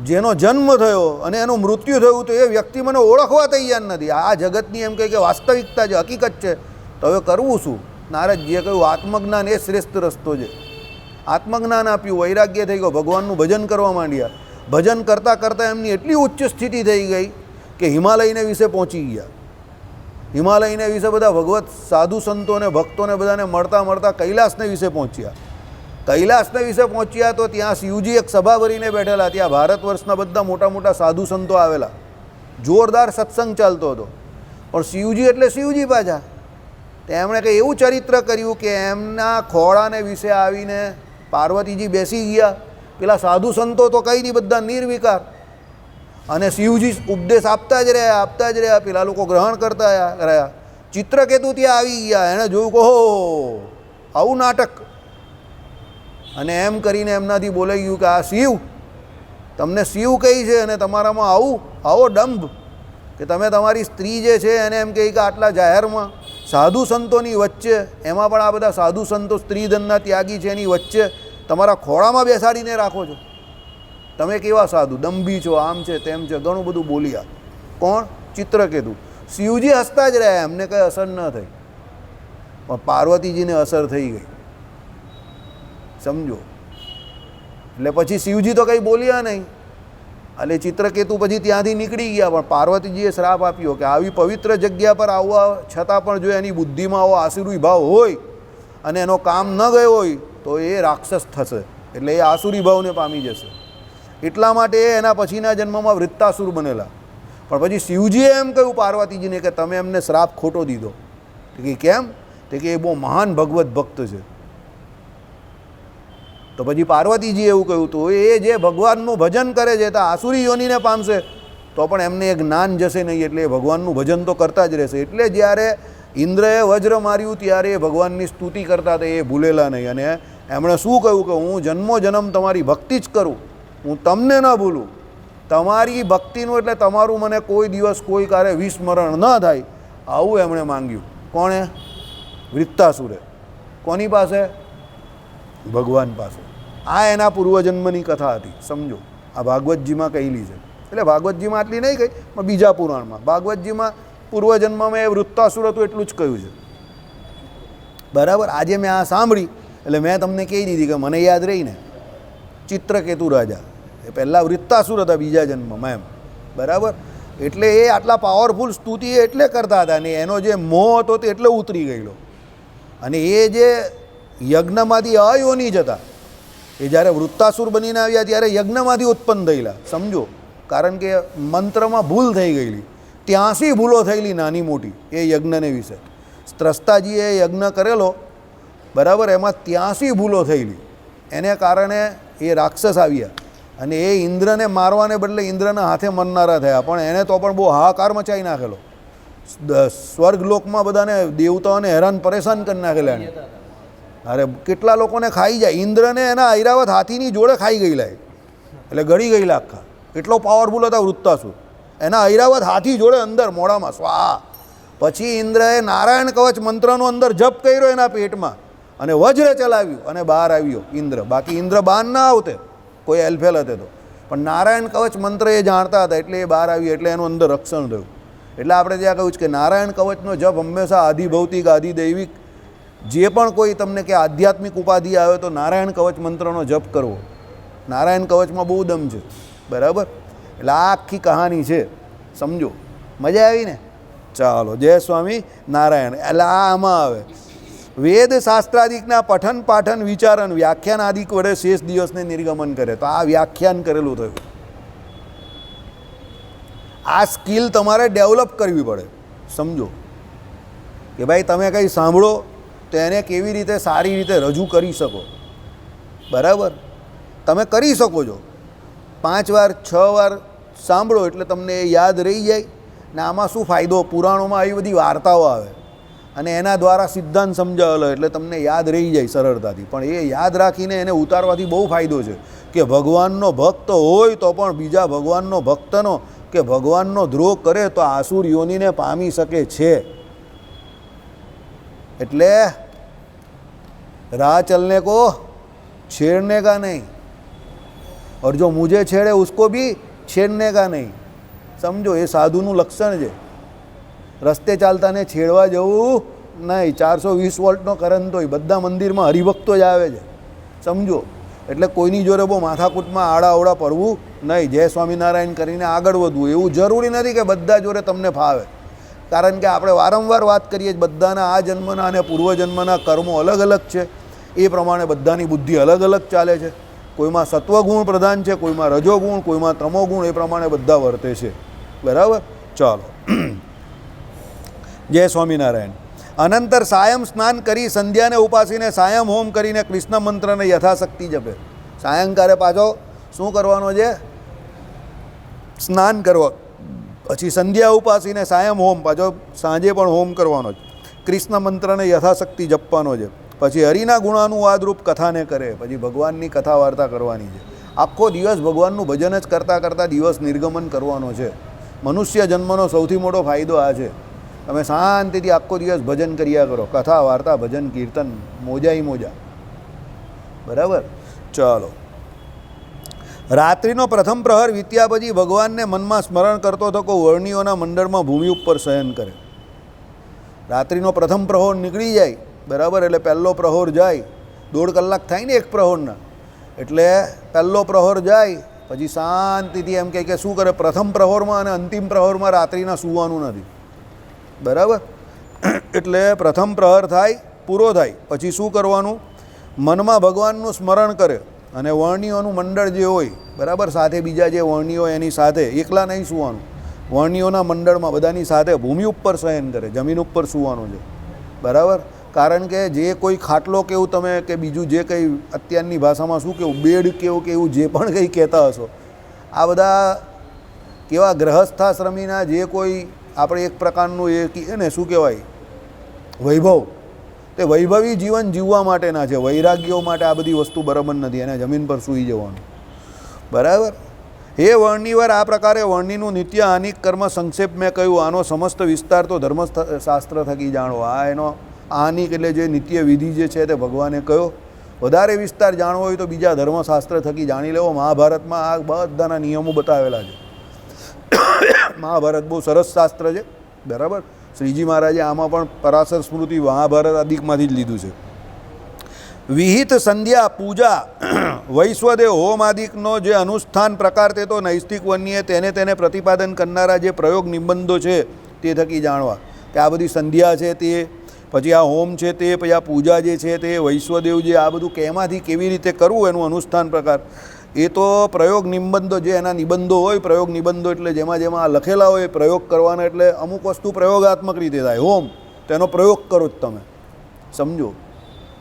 જેનો જન્મ થયો અને એનું મૃત્યુ થયું, તો એ વ્યક્તિ મને ઓળખવા તૈયાર નથી. આ જગતની એમ કહે કે વાસ્તવિકતા છે, હકીકત છે, તો હવે કરવું શું? નારદજીએ કહ્યું આત્મજ્ઞાન એ શ્રેષ્ઠ રસ્તો છે. આત્મજ્ઞાન આપ્યું, વૈરાગ્ય થઈ ગયો, ભગવાનનું ભજન કરવા માંડ્યા. ભજન કરતાં કરતાં એમની એટલી ઉચ્ચ સ્થિતિ થઈ ગઈ કે હિમાલયને વિશે પહોંચી ગયા. હિમાલયને વિશે બધા ભગવત સાધુ સંતોને ભક્તોને બધાને મળતા મળતા કૈલાસને વિશે પહોંચ્યા. કૈલાસને વિશે પહોંચ્યા તો ત્યાં શિવજી એક સભા ભરીને બેઠેલા. ત્યાં ભારત વર્ષના બધા મોટા મોટા સાધુ સંતો આવેલા. જોરદાર સત્સંગ ચાલતો હતો. પણ શિવજી એટલે શિવજી પાછા. તેમણે કંઈ એવું ચરિત્ર કર્યું કે એમના ખોળાને વિશે આવીને પાર્વતીજી બેસી ગયા. પેલા સાધુ સંતો તો કંઈ નહીં, બધા નિર્વિકાર. અને શિવજી ઉપદેશ આપતા જ રહ્યા. પેલા લોકો ગ્રહણ કરતા રહ્યા. ચિત્રકેતુ ત્યાં આવી ગયા. એણે જોયું કે હો આવું નાટક. અને એમ કરીને એમનાથી બોલાઈ ગયું કે આ શિવ, તમને શિવ કહી છે અને તમારામાં આવો દંભ કે તમે તમારી સ્ત્રી જે છે એને એમ કહી કે આટલા જાહેરમાં સાધુ સંતોની વચ્ચે, એમાં પણ આ બધા સાધુ સંતો સ્ત્રીધનના ત્યાગી છે, એની વચ્ચે તમારા ખોળામાં બેસાડીને રાખો છો. તમે કેવા સાધુ, દંભી છો, આમ છે તેમ છે, ઘણું બધું બોલ્યા. કોણ? ચિત્રકેતુ. શિવજી હસતા જ રહ્યા, એમને કંઈ અસર ન થઈ. પણ પાર્વતીજીને અસર થઈ ગઈ, સમજો. એટલે પછી શિવજી તો કંઈ બોલ્યા નહીં. એટલે ચિત્રકેતુ પછી ત્યાંથી નીકળી ગયા. પણ પાર્વતીજીએ શ્રાપ આપ્યો કે આવી પવિત્ર જગ્યા પર આવવા છતાં પણ જો એની બુદ્ધિમાં આવો આસુરી ભાવ હોય અને એનો કામ ન ગયો હોય તો એ રાક્ષસ થશે. એટલે એ આસુરી ભાવને પામી જશે. એટલા માટે એના પછીના જન્મમાં વૃત્તાસુર બનેલા. પણ પછી શિવજીએ એમ કહ્યું પાર્વતીજીને કે તમે એમને શ્રાપ ખોટો દીધો. કે કેમ? તે કે એ બહુ મહાન ભગવત ભક્ત છે. તો પછી પાર્વતીજીએ એવું કહ્યું હતું એ જે ભગવાનનું ભજન કરે છે તો આસુરી યોનિને પામશે તો પણ એમને એ જ્ઞાન જશે નહીં. એટલે એ ભગવાનનું ભજન તો કરતા જ રહેશે. એટલે જ્યારે ઇન્દ્રએ વજ્ર માર્યું ત્યારે એ ભગવાનની સ્તુતિ કરતા હતા, એ ભૂલેલા નહીં. અને એમણે શું કહ્યું કે હું જન્મો જન્મ તમારી ભક્તિ જ કરું, હું તમને ન ભૂલું. તમારી ભક્તિનું એટલે તમારું મને કોઈ દિવસ કોઈ કારે વિસ્મરણ ન થાય, આવું એમણે માંગ્યું. કોણે? વૃત્તાસુરે. કોની પાસે? ભગવાન પાસે. આ એના પૂર્વજન્મની કથા હતી, સમજો. આ ભાગવતજીમાં કહેલી છે. એટલે ભાગવતજીમાં આટલી નહીં કહી, પણ બીજા પુરાણમાં ભાગવતજીમાં પૂર્વજન્મમાં એ વૃત્તાસુર હતું એટલું જ કહ્યું છે. બરાબર. આજે મેં આ સાંભળી એટલે મેં તમને કહી દીધી કે મને યાદ રહીને ચિત્રકેતુ રાજા એ પહેલાં વૃત્તાસુર હતા બીજા જન્મમાં એમ. બરાબર. એટલે એ આટલા પાવરફુલ સ્તુતિ એટલે કરતા હતા અને એનો જે મોહ હતો તે એટલે ઉતરી ગયેલો. અને એ જે યજ્ઞમાંથી અયોની જ હતા, એ જ્યારે વૃત્તાસુર બનીને આવ્યા ત્યારે યજ્ઞમાંથી ઉત્પન્ન થયેલા, સમજો. કારણ કે મંત્રમાં ભૂલ થઈ ગયેલી, 83 ભૂલો થયેલી નાની મોટી એ યજ્ઞને વિશે. ત્રસ્તાજીએ યજ્ઞ કરેલો, બરાબર, એમાં 83 ભૂલો થયેલી. એને કારણે એ રાક્ષસ આવ્યા અને એ ઇન્દ્રને મારવાને બદલે ઇન્દ્રના હાથે મરનારા થયા. પણ એને તો પણ બહુ હાહાકાર મચાવી નાખેલો. સ્વર્ગલોકમાં બધાને દેવતાઓને હેરાન પરેશાન કરી નાખેલા એને. અરે કેટલા લોકોને ખાઈ જાય. ઇન્દ્રને એના ઐરાવત હાથીની જોડે ખાઈ ગયેલા, એટલે ગળી ગયેલા આખા. એટલો પાવરફુલ હતા વૃત્તાસુર. એના ઐરાવત હાથી જોડે અંદર મોઢામાં સ્વાહા. પછી ઇન્દ્રએ નારાયણ કવચ મંત્રનો અંદર જપ કર્યો એના પેટમાં અને વજ્ર ચલાવ્યું અને બહાર આવ્યો ઇન્દ્ર. બાકી ઇન્દ્ર બહાર ના આવતે, કોઈ એલફેલ હતે તો. પણ નારાયણ કવચ મંત્ર એ જાણતા હતા એટલે એ બહાર આવ્યું, એટલે એનું અંદર રક્ષણ થયું. એટલે આપણે ત્યાં કહ્યું છે કે નારાયણ કવચનો જપ હંમેશા આધિભૌતિક આધિદૈવિક જે પણ કોઈ તમને કે આધ્યાત્મિક ઉપાધિ આવે તો નારાયણ કવચ મંત્રનો જપ કરવો. નારાયણ કવચમાં બહુ દમ છે. બરાબર. એટલે આ આખી કહાની છે, સમજો. મજા આવી ને? ચાલો, જય સ્વામી નારાયણ. એટલે આ આમાં આવે વેદ શાસ્ત્રાદિકના પઠન પાઠન વિચારણ વ્યાખ્યાન આદિક વડે શેષ દિવસને નિર્ગમન કરે. તો આ વ્યાખ્યાન કરેલું થયું. આ સ્કિલ તમારે ડેવલપ કરવી પડે, સમજો. કે ભાઈ તમે કંઈ સાંભળો તો એને કેવી રીતે સારી રીતે રજૂ કરી શકો. બરાબર. તમે કરી શકો છો. 5 વાર 6 વાર સાંભળો એટલે તમને એ યાદ રહી જાય. ને આમાં શું ફાયદો? પુરાણોમાં આવી બધી વાર્તાઓ આવે અને એના દ્વારા સિદ્ધાંત સમજાવેલો એટલે તમને યાદ રહી જાય સરળતાથી. પણ એ યાદ રાખીને એને ઉતારવાથી બહુ ફાયદો છે. કે ભગવાનનો ભક્ત હોય તો પણ બીજા ભગવાનનો ભક્તનો કે ભગવાનનો દ્રોહ કરે તો આસુર યોનિને પામી શકે છે. એટલે राह चलने को छेड़ने का नहीं और जो मुझे छेड़े उसको भी छेड़ने का नहीं. समझो, ये साधुનું લક્ષણ છે. રસ્તે ચાલતાને છેડવા જવું નહીં. 420 વોલ્ટનો કરંટ હોય, બધા મંદિરમાં હરિભક્તો જ આવે છે. સમજો, એટલે કોઈની જોડે બહુ માથાકૂટમાં આડાઅવડા પડવું નહીં. જય સ્વામિનારાયણ કરીને આગળ વધવું. એવું જરૂરી નથી કે બધા જોડે તમને ફાવે, કારણ કે આપણે વારંવાર વાત કરીએ બધાના આ જન્મના અને પૂર્વજન્મના કર્મો અલગ અલગ છે. એ પ્રમાણે બધાની બુદ્ધિ અલગ અલગ ચાલે છે. કોઈમાં સત્વગુણ પ્રધાન છે, કોઈમાં રજોગુણ, કોઈમાં તમોગુણ. એ પ્રમાણે બધા વર્તે છે. બરાબર? ચાલો. જય સ્વામિનારાયણ. અનંતર સાયમ સ્નાન કરી સંધ્યાને ઉપાસીને સાયમ હોમ કરીને કૃષ્ણ મંત્રને યથાશક્તિ જપે. સાયંકાળે પાછો શું કરવાનો છે? સ્નાન કરવા, પછી સંધ્યા ઉપાસીને સાયમ હોમ, પાછો સાંજે પણ હોમ કરવાનો છે. કૃષ્ણ મંત્રને યથાશક્તિ જપવાનો છે. પછી હરિના ગુણાનુવાદરૂપ કથાને કરે. પછી ભગવાનની કથા વાર્તા કરવાની છે. આખો દિવસ ભગવાનનું ભજન જ કરતાં કરતાં દિવસ નિર્ગમન કરવાનો છે. મનુષ્ય જન્મનો સૌથી મોટો ફાયદો આ છે. તમે શાંતિથી આખો દિવસ ભજન કર્યા કરો. કથા વાર્તા ભજન કીર્તન મોજાઈ મોજા. બરાબર? ચાલો. રાત્રિનો પ્રથમ પ્રહર વીત્યા પછી ભગવાનને મનમાં સ્મરણ કરતો થકો વર્ણિયોના મંડળમાં ભૂમિ ઉપર શયન કરે. રાત્રિનો પ્રથમ પ્રહોર નીકળી જાય, બરાબર, એટલે પહેલો પ્રહોર જાય. 1.5 કલાક થાય ને એક પ્રહોરના, એટલે પહેલો પ્રહોર જાય પછી શાંતિથી એમ કહે કે શું કરે, પ્રથમ પ્રહોરમાં અને અંતિમ પ્રહોરમાં રાત્રિના સૂવાનું નથી. બરાબર? એટલે પ્રથમ પ્રહર થાય, પૂરો થાય પછી શું કરવાનું? મનમાં ભગવાનનું સ્મરણ કરે અને વર્ણિયોનું મંડળ જે હોય, બરાબર, સાથે બીજા જે વર્ણિયો એની સાથે, એકલા નહીં સૂવાનું, વર્ણિયોના મંડળમાં બધાની સાથે ભૂમિ ઉપર શયન કરે. જમીન ઉપર સૂવાનું છે. બરાબર? કારણ કે જે કોઈ ખાટલો કેવું તમે કે બીજું જે કંઈ અત્યારની ભાષામાં શું કહેવું, બેડ કેવું કે એવું જે પણ કંઈ કહેતા હશો, આ બધા કેવા ગ્રહસ્થાશ્રમીના જે કોઈ આપણે એક પ્રકારનું એ કહીએ ને, શું કહેવાય, વૈભવ, તે વૈભવી જીવન જીવવા માટેના છે. વૈરાગ્યો માટે આ બધી વસ્તુ બરાબર નથી. એને જમીન પર સૂઈ જવાનું. બરાબર? હે વર્ણિવર, આ પ્રકારે વર્ણિનું નિત્ય હાનિક કર્મ સંક્ષેપ મેં કહ્યું. આનો સમસ્ત વિસ્તાર તો ધર્મશાસ્ત્ર થકી જાણો. આ એનો હાનિક એટલે જે નિત્ય વિધિ જે છે તે ભગવાને કહ્યો. વધારે વિસ્તાર જાણવો હોય તો બીજા ધર્મશાસ્ત્ર થકી જાણી લેવો. મહાભારતમાં આ બધાના નિયમો બતાવેલા છે. મહાભારત બહુ સરસ શાસ્ત્ર છે. બરાબર? શ્રીજી મહારાજે આમાં પણ પરાશર સ્મૃતિ મહાભારત આદિકમાંથી જ લીધું છે. વિહિત સંધ્યા પૂજા વૈશ્વદેવ હોમ આદિકનો જે અનુષ્ઠાન પ્રકાર તે તો નૈષ્ઠિક વન્યે તેને પ્રતિપાદન કરનારા જે પ્રયોગ નિબંધો છે તે થકી જાણવા કે આ બધી સંધ્યા છે તે, પછી આ હોમ છે તે, પછી આ પૂજા જે છે તે, વૈશ્વદેવ જે આ બધું કેમાંથી કેવી રીતે કરવું એનું અનુષ્ઠાન પ્રકાર, એ તો પ્રયોગ નિબંધો જે એના નિબંધો હોય, પ્રયોગ નિબંધો એટલે જેમાં લખેલા હોય પ્રયોગ કરવાના. એટલે અમુક વસ્તુ પ્રયોગાત્મક રીતે થાય. હોમ તેનો પ્રયોગ કરો જ તમે. સમજો?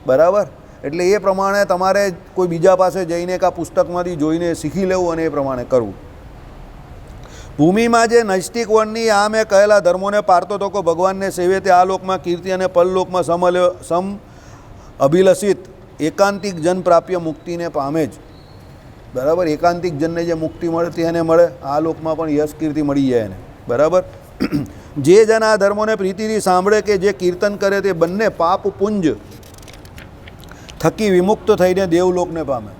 બરાબર? એટલે એ પ્રમાણે તમારે કોઈ બીજા પાસે જઈને કે આ પુસ્તકમાંથી જોઈને શીખી લેવું અને એ પ્રમાણે કરવું. ભૂમિમાં જે નૈષ્ઠિક વર્ણની આ મેં કહેલા ધર્મોને પારતો તો ભગવાનને સેવે તે આ લોકમાં કીર્તિ અને પરલોકમાં સમ અભિલષિત એકાંતિક જન પ્રાપ્ય મુક્તિને પામે જ. બરાબર? એકાંતિક જનને જે મુક્તિ મળે તેને મળે. આ લોકમાં પણ યશ કીર્તિ મળી જાય એને. બરાબર? જે જન આ ધર્મોને પ્રીતિથી સાંભળે કે જે કીર્તન કરે તે બંને પાપ પુંજ થકી વિમુક્ત થઈને દેવલોકને પામે.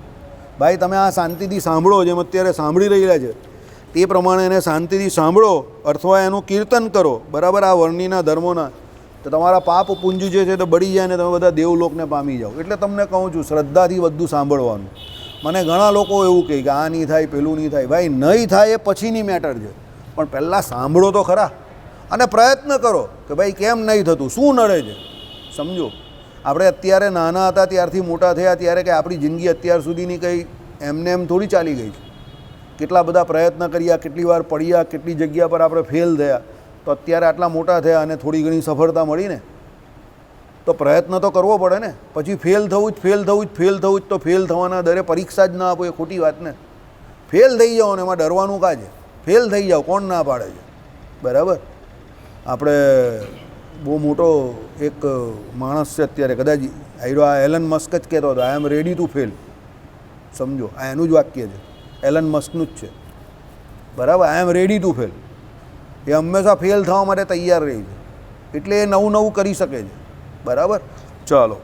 ભાઈ તમે આ શાંતિથી સાંભળો, જેમ અત્યારે સાંભળી રહેલા છે તે પ્રમાણે એને શાંતિથી સાંભળો અથવા એનું કીર્તન કરો. બરાબર? આ વર્ણિના ધર્મોના, તો તમારા પાપ પુંજ જે છે તે બળી જાય ને તમે બધા દેવલોકને પામી જાઓ. એટલે તમને કહું છું શ્રદ્ધાથી બધું સાંભળવાનું. મને ઘણા લોકો એવું કહે કે આ નહીં થાય, પેલું નહીં થાય. ભાઈ નહીં થાય એ પછીની મેટર છે, પણ પહેલાં સાંભળો તો ખરા અને પ્રયત્ન કરો કે ભાઈ કેમ નહીં થતું, શું નડે છે. સમજો? આપણે અત્યારે નાના હતા ત્યારથી મોટા થયા ત્યારે કે આપણી જિંદગી અત્યાર સુધીની કંઈ એમને એમ થોડી ચાલી ગઈ છે. કેટલા બધા પ્રયત્ન કર્યા, કેટલી વાર પડ્યા, કેટલી જગ્યા પર આપણે ફેલ થયા, તો અત્યારે આટલા મોટા થયા અને થોડી ઘણી સફળતા મળીને, તો પ્રયત્ન તો કરવો પડે ને. પછી ફેલ થવું જ તો ફેલ થવાના દરે પરીક્ષા જ ના આપો એ ખોટી વાત ને. ફેલ થઈ જાઓ ને એમાં ડરવાનું કાં છે? ફેલ થઈ જાઓ, કોણ ના પાડે છે? બરાબર? આપણે બહુ મોટો એક માણસ છે અત્યારે, કદાચ આ એલન મસ્ક જ કહેતો હતો, આઈ એમ રેડી ટુ ફેલ. સમજો, આ એનું જ વાક્ય છે, એલન મસ્કનું જ છે, બરાબર. આઈ એમ રેડી ટુ ફેલ. એ હંમેશા ફેલ થવા માટે તૈયાર રહે છે, એટલે એ નવું નવું કરી શકે છે, બરાબર. ચાલો.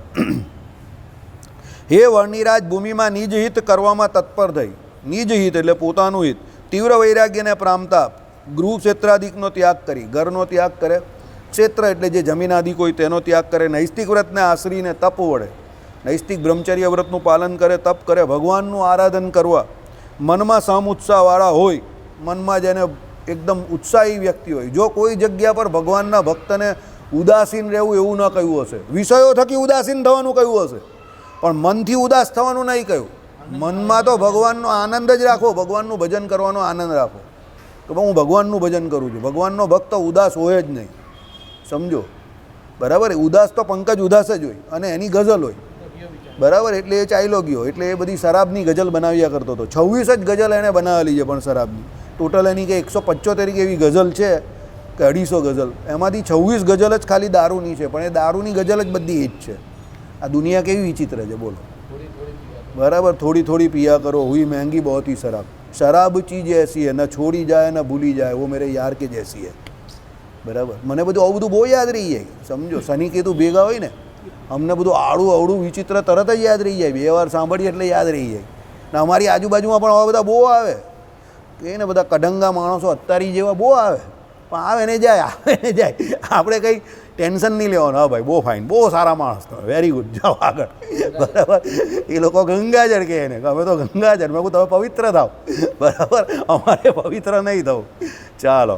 હે વર્ણિરાજ, ભૂમિમાં નિજ હિત કરવામાં તત્પર થઈ. નિજ હિત એટલે પોતાનું હિત. તીવ્ર વૈરાગ્યને પ્રામતા ગૃહ ક્ષેત્રાદિકનો ત્યાગ કરી, ઘરનો ત્યાગ કરે, ક્ષેત્ર એટલે જે જમીનાદિક હોય તેનો ત્યાગ કરે, નૈષ્ટિક વ્રતને આશરીને તપ વડે, નૈષ્ટિક બ્રહ્મચર્ય વ્રતનું પાલન કરે, તપ કરે, ભગવાનનું આરાધન કરવા, મનમાં સમ ઉત્સાહવાળા હોય, મનમાં જેને એકદમ ઉત્સાહી વ્યક્તિ હોય. જો કોઈ જગ્યા પર ભગવાનના ભક્તને ઉદાસીન રહેવું એવું ન કહ્યું હશે, વિષયો થકી ઉદાસીન થવાનું કહ્યું હશે, પણ મનથી ઉદાસ થવાનું નહીં કહ્યું. મનમાં તો ભગવાનનો આનંદ જ રાખો, ભગવાનનું ભજન કરવાનો આનંદ રાખો કે હું ભગવાનનું ભજન કરું છું. ભગવાનનો ભક્ત ઉદાસ હોય જ નહીં, સમજો, બરાબર. ઉદાસ તો પંકજ ઉદાસ જ હોય અને એની ગઝલ હોય, બરાબર. એટલે એ ચાલ્યો ગયો, એટલે એ બધી શરાબની ગઝલ બનાવ્યા કરતો હતો. 26 જ ગઝલ એણે બનાવેલી છે, પણ શરાબની ટોટલ એની કે 175 એવી ગઝલ છે કે 250 ગઝલ, એમાંથી 26 ગઝલ જ ખાલી દારૂની છે, પણ એ દારૂની ગઝલ જ બધી એ જ છે. આ દુનિયા કેવી વિચિત્ર છે, બોલો, બરાબર. થોડી થોડી પિયા કરો, હુઈ મહેંગી બહોત ही शराब, शराब चीज ऐसी है, न छोड़ी जाए न भूली जाए, वो मेरे यार के जैसी है, બરાબર. મને બધું આવું બધું બહુ યાદ રહી જાય, સમજો. શનિ કેતુ ભેગા હોય ને, અમને બધું આડું અવળું વિચિત્ર તરત જ યાદ રહી જાય, 2 વાર સાંભળીએ એટલે યાદ રહી જાય. ને અમારી આજુબાજુમાં પણ આવા બધા બહુ આવે કે ને બધા કડંગા માણસો અત્તારી જેવા બહુ આવે, પણ આવે ને જાય, આવે ને જાય. આપણે કંઈ ટેન્શન નહીં લેવાનું. હા ભાઈ, બહુ ફાઇન, બહુ સારા માણસ, તમે વેરી ગુડ, જાઓ આગળ, બરાબર. એ લોકો ગંગાજળ કહે ને, અમે તો ગંગાજળ. મેં કહું તમે પવિત્ર થાવ, બરાબર, અમારે પવિત્ર નહીં થવું. ચાલો.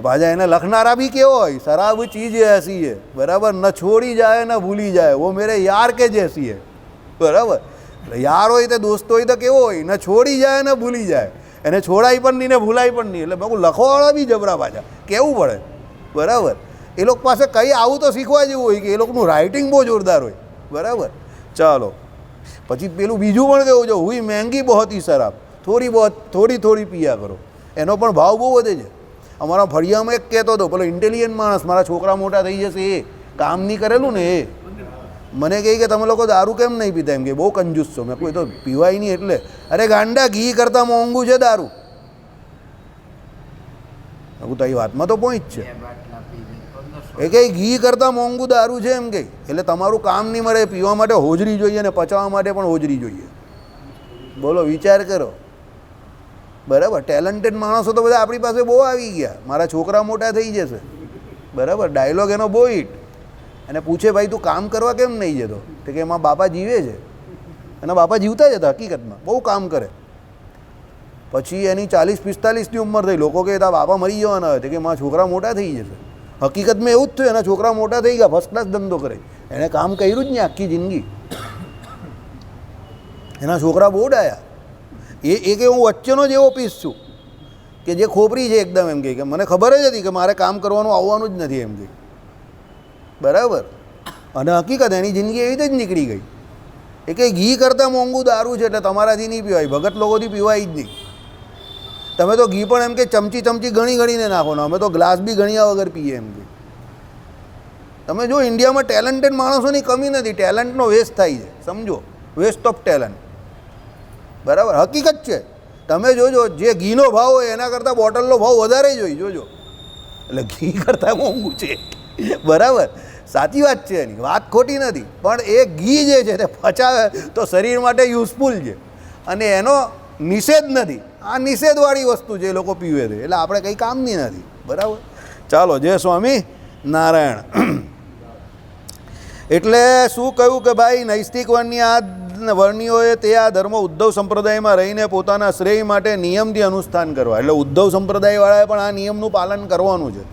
પાછા એને લખનારા બી કેવો હોય, શરાબ ચીજ એસી હે, બરાબર, ન છોડી જાય ન ભૂલી જાય, વો મેરે યાર કે જેસી હે, બરાબર. યાર હોય તો દોસ્ત હોય તો કેવો હોય, ન છોડી જાય ને ભૂલી જાય, એને છોડાય પણ નહીં ને ભૂલાય પણ નહીં. એટલે બાબુ લખવાવાળા બી જબરા પાછા કેવું પડે, બરાબર. એ લોકો પાસે કંઈ આવું તો શીખવા જેવું હોય કે એ લોકોનું રાઇટિંગ બહુ જોરદાર હોય, બરાબર. ચાલો. પછી પેલું બીજું પણ કેવું છે, હુઈ મહેંગી બહોત ही શરાબ, થોડી થોડી પિયા કરો, એનો પણ ભાવ બહુ વધે છે. અમારા ફળિયામાં એક કહેતો હતો, પેલો ઇન્ટેલિજન્ટ માણસ, મારા છોકરા મોટા થઈ જશે, એ કામ નહીં કરેલું ને, એ મને કહે કે તમે લોકો દારૂ કેમ નહીં પીતા, એમ કે બહુ કંજૂસ છો. મેં કોઈ તો પીવાય નહીં. એટલે અરે ગાંડા, ઘી કરતાં મોંઘું છે દારૂ. હું તારી વાતમાં તો પહોંચ છે. એ કંઈ ઘી કરતાં મોંઘું દારૂ છે એમ કે. એટલે તમારું કામ નહીં મળે, પીવા માટે હોજરી જોઈએ ને પચાવવા માટે પણ હોજરી જોઈએ. બોલો, વિચાર કરો, બરાબર. ટેલેન્ટેડ માણસો તો બધા આપણી પાસે બહુ આવી ગયા. મારા છોકરા મોટા થઈ જશે, બરાબર. ડાયલોગ એનો બહુ હિટ. અને પૂછે ભાઈ તું કામ કરવા કેમ નહીં જતો, તો કે એમાં બાપા જીવે છે. એના બાપા જીવતા જ હતા હકીકતમાં, બહુ કામ કરે. પછી એની 40-45ની ઉંમર થઈ, લોકો કે તારા બાપા મરી જવાના હોય, તો કે મારા છોકરા મોટા થઈ જશે. હકીકતમાં એવું જ થયું, એના છોકરા મોટા થઈ ગયા, ફર્સ્ટ ક્લાસ ધંધો કરે. એણે કામ કર્યું જ નહીં આખી જિંદગી. એના છોકરા બહુ ડાયા. એ કે હું વચ્ચેનો જ એવો પીસ છું કે જે ખોપરી છે એકદમ, એમ કે મને ખબર જ હતી કે મારે કામ કરવાનું આવવાનું જ નથી, એમ કે, બરાબર. અને હકીકત એની જિંદગી એવી રીતે જ નીકળી ગઈ. એ કંઈ ઘી કરતાં મોંઘું દારૂ છે, એટલે તમારાથી નહીં પીવાય, ભગત લોકોથી પીવાય જ નહીં. તમે તો ઘી પણ એમ કે ચમચી ગણી ગણીને નાખો ને, અમે તો ગ્લાસ બી ગણ્યા વગર પીએ, એમ કે. તમે જો ઇન્ડિયામાં ટેલેન્ટેડ માણસોની કમી નથી, ટેલેન્ટનો વેસ્ટ થાય છે, સમજો, વેસ્ટ ઓફ ટેલેન્ટ, બરાબર. હકીકત છે. તમે જોજો, જે ઘીનો ભાવ હોય એના કરતાં બોટલનો ભાવ વધારે જ હોય, જોજો. એટલે ઘી કરતાં મોંઘું છે, બરાબર. સાચી વાત છે, એની વાત ખોટી નથી. પણ એ ઘી જે છે તે પચાવે તો શરીર માટે યુઝફુલ છે, અને એનો નિષેધ નથી. આ નિષેધવાળી વસ્તુ જે લોકો પીવે છે, એટલે આપણે કંઈ કામની નથી, બરાબર. ચાલો, જય સ્વામી નારાયણ. એટલે શું કહ્યું કે ભાઈ નૈષ્ટિક વર્ણિયોએ તે આ ધર્મ ઉદ્ધવ સંપ્રદાયમાં રહીને પોતાના શ્રેય માટે નિયમથી અનુષ્ઠાન કરવા. એટલે ઉદ્ધવ સંપ્રદાયવાળાએ પણ આ નિયમનું પાલન કરવાનું છે,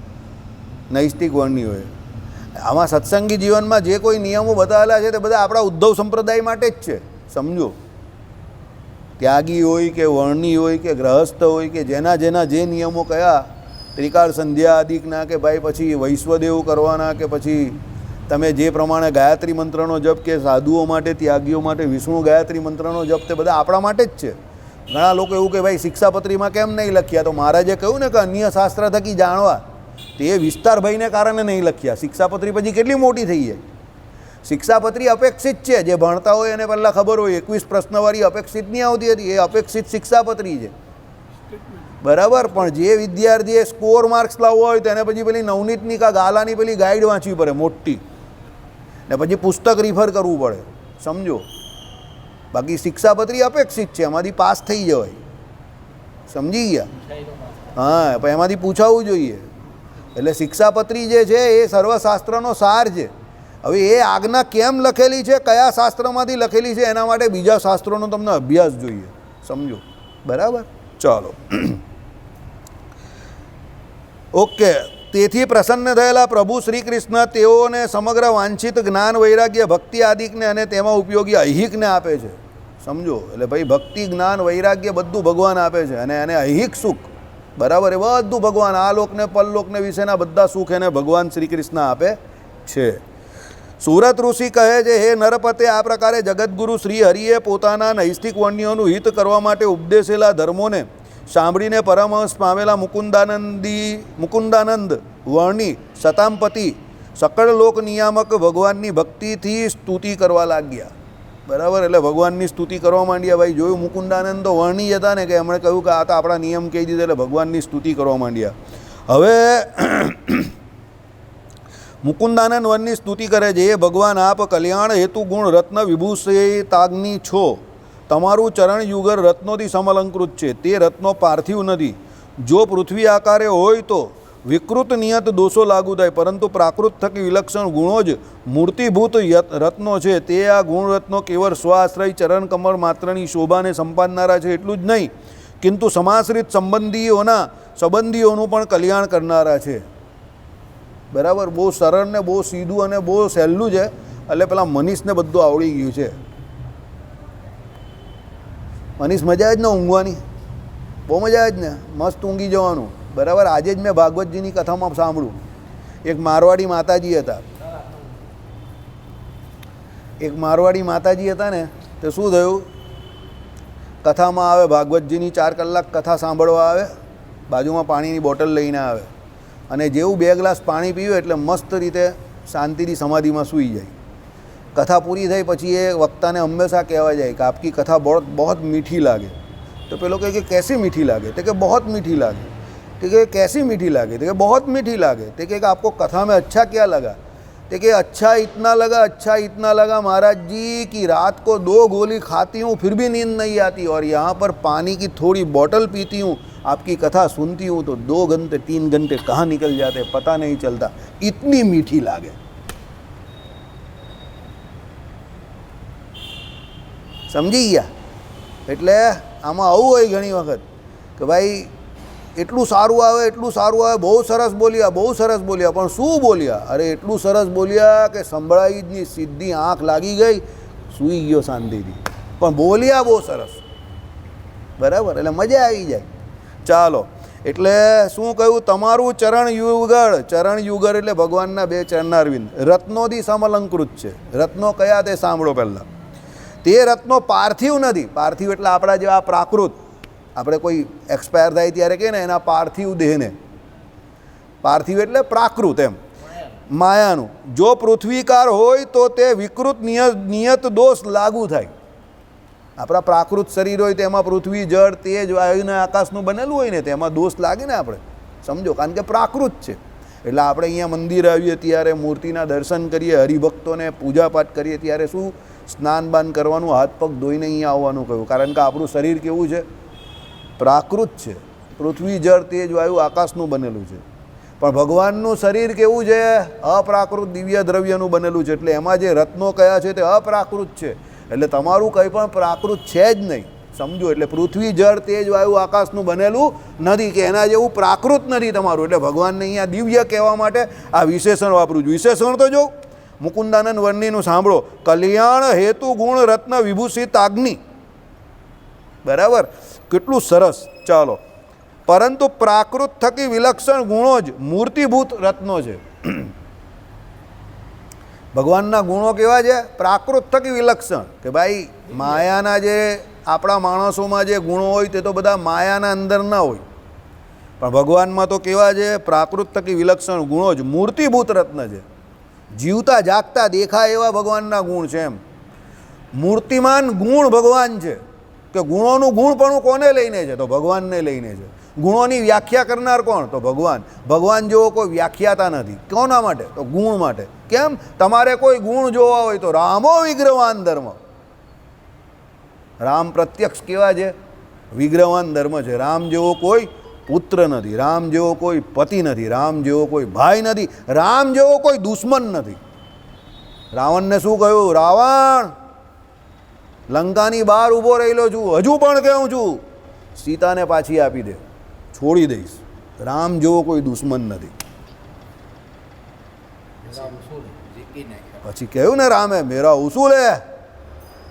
નૈષ્ટિક વર્ણિયોએ. આમાં સત્સંગી જીવનમાં જે કોઈ નિયમો બતાવેલા છે તે બધા આપણા ઉદ્ધવ સંપ્રદાય માટે જ છે, સમજો. ત્યાગી હોય કે વર્ણી હોય કે ગ્રહસ્થ હોય કે જેના જે નિયમો કયા, ત્રિકાળ સંધ્યા આદિકના, કે ભાઈ પછી વૈશ્વદેવ કરવાના, કે પછી તમે જે પ્રમાણે ગાયત્રી મંત્રનો જપ, કે સાધુઓ માટે, ત્યાગીઓ માટે વિષ્ણુ ગાયત્રી મંત્રનો જપ, તે બધા આપણા માટે જ છે. ઘણા લોકો એવું કે ભાઈ શિક્ષાપત્રીમાં કેમ નહીં લખ્યા, તો મહારાજે કહ્યું ને કે અન્ય શાસ્ત્ર થકી જાણવા, તે વિસ્તારભાઈને કારણે નહીં લખ્યા. શિક્ષાપત્રી પછી કેટલી મોટી થઈ જાય, શિક્ષાપત્રી અપેક્ષિત છે, જે ભણતા હોય એને પહેલાં ખબર હોય 21 પ્રશ્નવાળી અપેક્ષિત નહીં આવતી હતી, એ અપેક્ષિત શિક્ષાપત્રી છે, બરાબર. પણ જે વિદ્યાર્થીએ સ્કોર માર્ક્સ લાવવો હોય તેને પછી પેલી નવનીતની કા ગાલાની પેલી ગાઈડ વાંચવી પડે મોટી, ને પછી પુસ્તક રિફર કરવું પડે, સમજો. બાકી શિક્ષાપત્રી અપેક્ષિત છે, એમાંથી પાસ થઈ જવાય, સમજી ગયા? હા, પણ એમાંથી પૂછાવવું જોઈએ. એટલે શિક્ષાપત્રી જે છે એ સર્વશાસ્ત્રનો સાર છે. હવે એ આજ્ઞા કેમ લખેલી છે, કયા શાસ્ત્રમાંથી લખેલી છે, એના માટે બીજા શાસ્ત્રોનો તમને અભ્યાસ જોઈએ, સમજો, બરાબર. ચાલો, ઓકે. તેથી પ્રસન્ન થયેલા પ્રભુ શ્રી કૃષ્ણ તેઓને સમગ્ર વાંછિત જ્ઞાન, વૈરાગ્ય, ભક્તિ આદિકને અને તેમાં ઉપયોગી ઐહિકને આપે છે, સમજો. એટલે ભાઈ ભક્તિ, જ્ઞાન, વૈરાગ્ય બધું ભગવાન આપે છે, અને એને ઐહિક સુખ, બરાબર, એ બધું ભગવાન, આ લોકને પરલોકને વિશેના બધા સુખ એને ભગવાન શ્રી કૃષ્ણ આપે છે. સુરત ઋષિ કહે છે, હે નરપતે, આ પ્રકારે જગતગુરુ શ્રી હરિએ પોતાના નૈષ્ઠિક વર્ણિઓનું હિત કરવા માટે ઉપદેશેલા ધર્મોને સાંભળીને પરમહંસ પામેલા મુકુંદાનંદ વર્ણિ શતાંપતિ સકળ લોક નિયામક ભગવાનની ભક્તિથી સ્તુતિ કરવા લાગ્યા, બરાબર. એટલે ભગવાનની સ્તુતિ કરવા માંડ્યા. ભાઈ જોયું, મુકુંદાનંદ તો વર્ણિ હતા ને, કે એમણે કહ્યું કે આ તો આપણા નિયમ કહી દીધો, એટલે ભગવાનની સ્તુતિ કરવા માંડ્યા. હવે મુકુંદાનંદ વનની સ્તુતિ કરે છે, એ ભગવાન આપ કલ્યાણ હેતુ ગુણ રત્ન વિભૂષિતાગ્નિ છો, તમારું ચરણ યુગર રત્નોથી સમલંકૃત છે, તે રત્નો પાર્થિવ નથી. જો પૃથ્વી આકારે હોય તો વિકૃત નિયત દોષો લાગુ થાય, પરંતુ પ્રાકૃત થકી વિલક્ષણ ગુણો જ મૂર્તિભૂત રત્નો છે. તે આ ગુણ રત્નો કેવળ સ્વાશ્રય ચરણ કમળ માત્રની શોભાને સંપાદનારા છે એટલું જ નહીં, કિંતુ સમાશ્રિત સંબંધીઓનું પણ કલ્યાણ કરનારા છે, બરાબર. બહુ સરળ ને બહુ સીધું અને બહુ સહેલું છે. એટલે પેલા મનીષને બધું આવડી ગયું છે. મનીષ, મજા જ ને ઊંઘવાની? બહુ મજા જ ને, મસ્ત ઊંઘી જવાનું, બરાબર. આજે જ મેં ભાગવતજીની કથામાં સાંભળ્યું, એક મારવાડી માતાજી હતા, ને તો શું થયું, કથામાં આવે, ભાગવતજીની 4 કલાક કથા સાંભળવા આવે, બાજુમાં પાણીની બોટલ લઈને આવે, અને જેવું 2 ગ્લાસ પાણી પીવે એટલે મસ્ત રીતે શાંતિથી સમાધિમાં સૂઈ જાય. કથા પૂરી થઈ પછી એ વક્તાને હંમેશા કહેવા જાય કે આપકી કથા બહુ મીઠી લાગે. તો પેલો કહે કે कैसी मीठी लागे? तो कि बहुत मीठी लागे. तो कि कैसी मीठी लागे? तो कि बहुत मीठी लागे. तो कि आपको कथा में अच्छा क्या लगा? तो कि अच्छा इतना लगा महाराज जी कि रात को 2 गोली खाती हूँ फिर भी नींद नहीं आती, और यहाँ पर पानी की थोड़ी बोतल पीती हूँ, आपकी कथा सुनती हूँ तो 2 घंटे 3 घंटे कहाँ निकल जाते पता नहीं चलता, इतनी मीठी लागे. સમજી ગયા? એટલે આમાં આવું હોય ઘણી વખત કે ભાઈ એટલું સારું આવે, બહુ સરસ બોલ્યા, પણ શું બોલ્યા? અરે એટલું સરસ બોલ્યા કે સંભળાઈ જ નહીં, સીધી આંખ લાગી ગઈ, સૂઈ ગયો શાંતિથી, પણ બોલ્યા બહુ સરસ, બરાબર. એટલે મજા આવી જાય. ચાલો, એટલે શું કહ્યું, તમારું ચરણ યુગળ એટલે ભગવાનના 2 ચરણારવિંદ રત્નોથી સમલંકૃત છે. રત્નો કયા તે સાંભળો પહેલાં. તે રત્નો પાર્થિવ નથી. પાર્થિવ એટલે આપણા જેવા પ્રાકૃત, આપણે કોઈ એક્સપાયર થાય ત્યારે કહે ને એના પાર્થિવ દેહને, પાર્થિવ એટલે પ્રાકૃત, એમ માયાનું. જો પૃથ્વીકાર હોય તો તે વિકૃત નિયત દોષ લાગુ થાય. આપણા પ્રાકૃત શરીર હોય તેમાં પૃથ્વી, જળ, તેજ, વાયુ ને આકાશનું બનેલું હોય ને તેમાં દોષ લાગે ને આપણે, સમજો, કારણ કે પ્રાકૃત છે. એટલે આપણે અહીંયા મંદિર આવીએ ત્યારે મૂર્તિના દર્શન કરીએ, હરિભક્તોને પૂજાપાઠ કરીએ ત્યારે શું સ્નાન બાન કરવાનું, હાથ પગ ધોઈને અહીંયા આવવાનું કહ્યું, કારણ કે આપણું શરીર કેવું છે? પ્રાકૃત છે, પૃથ્વી, જળ, તેજ, વાયુ, આકાશનું બનેલું છે. પણ ભગવાનનું શરીર કેવું છે? અપ્રાકૃત દિવ્ય દ્રવ્યનું બનેલું છે. એટલે એમાં જે રત્નો કયા છે તે અપ્રાકૃત છે. એટલે તમારું કંઈ પણ પ્રાકૃત છે જ નહીં, સમજો. એટલે પૃથ્વી, જળ, તેજ, વાયુ, આકાશનું બનેલું નથી, કે એના જેવું પ્રાકૃત નથી તમારું. એટલે ભગવાનને અહીંયા દિવ્ય કહેવા માટે આ વિશેષણ વાપરું છું. વિશેષણ તો જો મુકુંદાનંદ વર્ણિનું સાંભળો, કલ્યાણ હેતુ ગુણ રત્ન વિભૂષિત અગ્નિ, બરાબર, કેટલું સરસ. ચાલો, પરંતુ પ્રાકૃત થકી વિલક્ષણ ગુણો જ મૂર્તિભૂત રત્નો છે. ભગવાનના ગુણો કેવા છે? પ્રાકૃત થકી વિલક્ષણ, કે ભાઈ માયાના જે આપણા માણસોમાં જે ગુણો હોય તે તો બધા માયાના અંદર ના હોય, પણ ભગવાનમાં તો કેવા છે? પ્રાકૃત થકી વિલક્ષણ ગુણો જ મૂર્તિભૂત રત્ન છે. જીવતા જાગતા દેખાય એવા ભગવાનના ગુણ છે એમ. મૂર્તિમાન ગુણ ભગવાન છે કે ગુણોનું ગુણપણું કોને લઈને છે? તો ભગવાનને લઈને છે. ગુણોની વ્યાખ્યા કરનાર કોણ? તો ભગવાન. ભગવાન જેવો કોઈ વ્યાખ્યાતા નથી. કોના માટે? તો ગુણ માટે. કેમ? તમારે કોઈ ગુણ જોવા હોય તો રામો વિગ્રહવાન ધર્મ. રામ પ્રત્યક્ષ કેવા છે? વિગ્રહવાન ધર્મ છે. રામ જેવો કોઈ પુત્ર નથી, રામ જેવો કોઈ પતિ નથી, રામ જેવો કોઈ ભાઈ નથી, રામ જેવો કોઈ દુશ્મન નથી. રાવણને શું કહ્યું? રાવણ, લંકાની બહાર ઊભો રહેલો છું, હજુ પણ કહું છું, સીતાને પાછી આપી દે, છોડી દઈશ. રામ જેવો કોઈ દુશ્મન નથી. પછી કહ્યું ને રામે, મેરા ઉसूल है,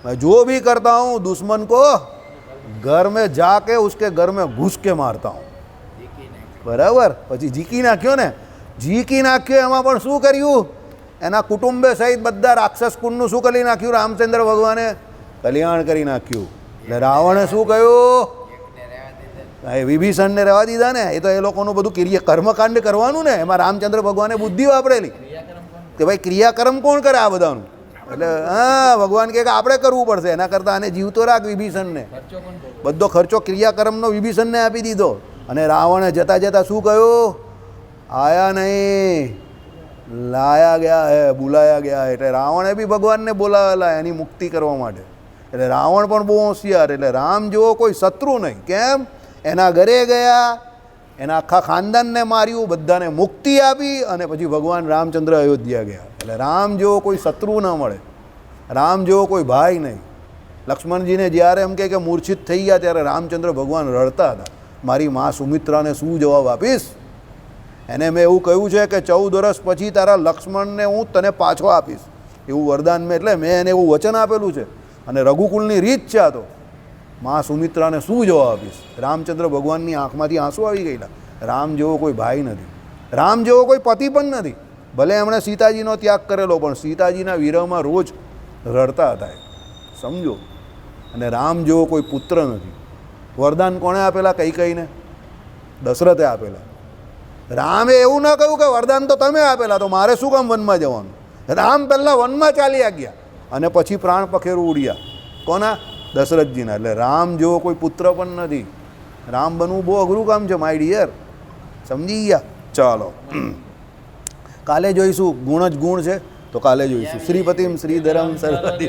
मैं जो भी करता हूँ दुश्मन को घर में जाके उसके घर में घुस के मारता हूँ. બરાબર. પછી જીકી નાખ્યો ને, જીકી નાખ્યો. એમાં પણ શું કર્યું? એના કુટુંબે સહિત બધા રાક્ષસ કુંડનું શું કરી નાખ્યું? રામચંદ્ર ભગવાને કલ્યાણ કરી નાખ્યું. એટલે રાવણે શું કહ્યું? એ વિભીષણને રહેવા દીધા ને. એ તો એ લોકોનું બધું કર્મકાંડ કરવાનું ને, એમાં રામચંદ્ર ભગવાને બુદ્ધિ વાપરેલી કે ભાઈ ક્રિયાકર્મ કોણ કરે આ બધાનું. એટલે હા, ભગવાન કહે કે આપણે કરવું પડશે, એના કરતાં આને જીવતો રાખ વિભીષણને. બધો ખર્ચો ક્રિયાકર્મનો વિભીષણને આપી દીધો. અને રાવણે જતાં જતાં શું કહ્યું? આયા નહીં, લાયા ગયા હે, બુલાયા ગયા હે. એટલે રાવણે બી ભગવાનને બોલાવેલા એની મુક્તિ કરવા માટે. એટલે રાવણ પણ બહુ હોશિયાર. એટલે રામ જેવો કોઈ શત્રુ નહીં. કેમ? એના ઘરે ગયા, એના આખા ખાનદાનને માર્યું, બધાને મુક્તિ આપી, અને પછી ભગવાન રામચંદ્ર અયોધ્યા ગયા. એટલે રામ જેવો કોઈ શત્રુ ન મળે, રામ જેવો કોઈ ભાઈ નહીં. લક્ષ્મણજીને જ્યારે એમ કે મૂર્છિત થઈ ગયા ત્યારે રામચંદ્ર ભગવાન રડતા હતા, મારી મા સુમિત્રાને શું જવાબ આપીશ? એને મેં એવું કહ્યું છે કે 14 વર્ષ પછી તારા લક્ષ્મણને હું તને પાછો આપીશ, એવું વરદાન મેં, એટલે મેં એને એવું વચન આપેલું છે. અને રઘુકુલની રીત છે આ. તો મા સુમિત્રાને શું જવાબ આપીશ? રામચંદ્ર ભગવાનની આંખમાંથી આંસુ આવી ગયેલા. રામ જેવો કોઈ ભાઈ નથી, રામ જેવો કોઈ પતિ પણ નથી. ભલે એમણે સીતાજીનો ત્યાગ કરેલો, પણ સીતાજીના વિરહમાં રોજ રડતા હતા, સમજો. અને રામ જેવો કોઈ પુત્ર નથી. વરદાન કોણે આપેલા? કૈકેયીને, દશરથે આપેલા. રામે એવું ન કહ્યું કે વરદાન તો તમે આપેલા, તો મારે શું કામ વનમાં જવાનું? રામ પહેલાં વનમાં ચાલ્યા ગયા અને પછી પ્રાણ પખેરું ઉડ્યા. કોના? દશરથજીના. એટલે રામ જેવો કોઈ પુત્ર પણ નથી. રામ બનવું બહુ અઘરું કામ છે માય ડિયર, સમજી ગયા? ચાલો, કાલે જોઈશું. ગુણ જ ગુણ છે, તો કાલે જોઈશું. શ્રીપતિમ શ્રીધરમ સરસ્વતી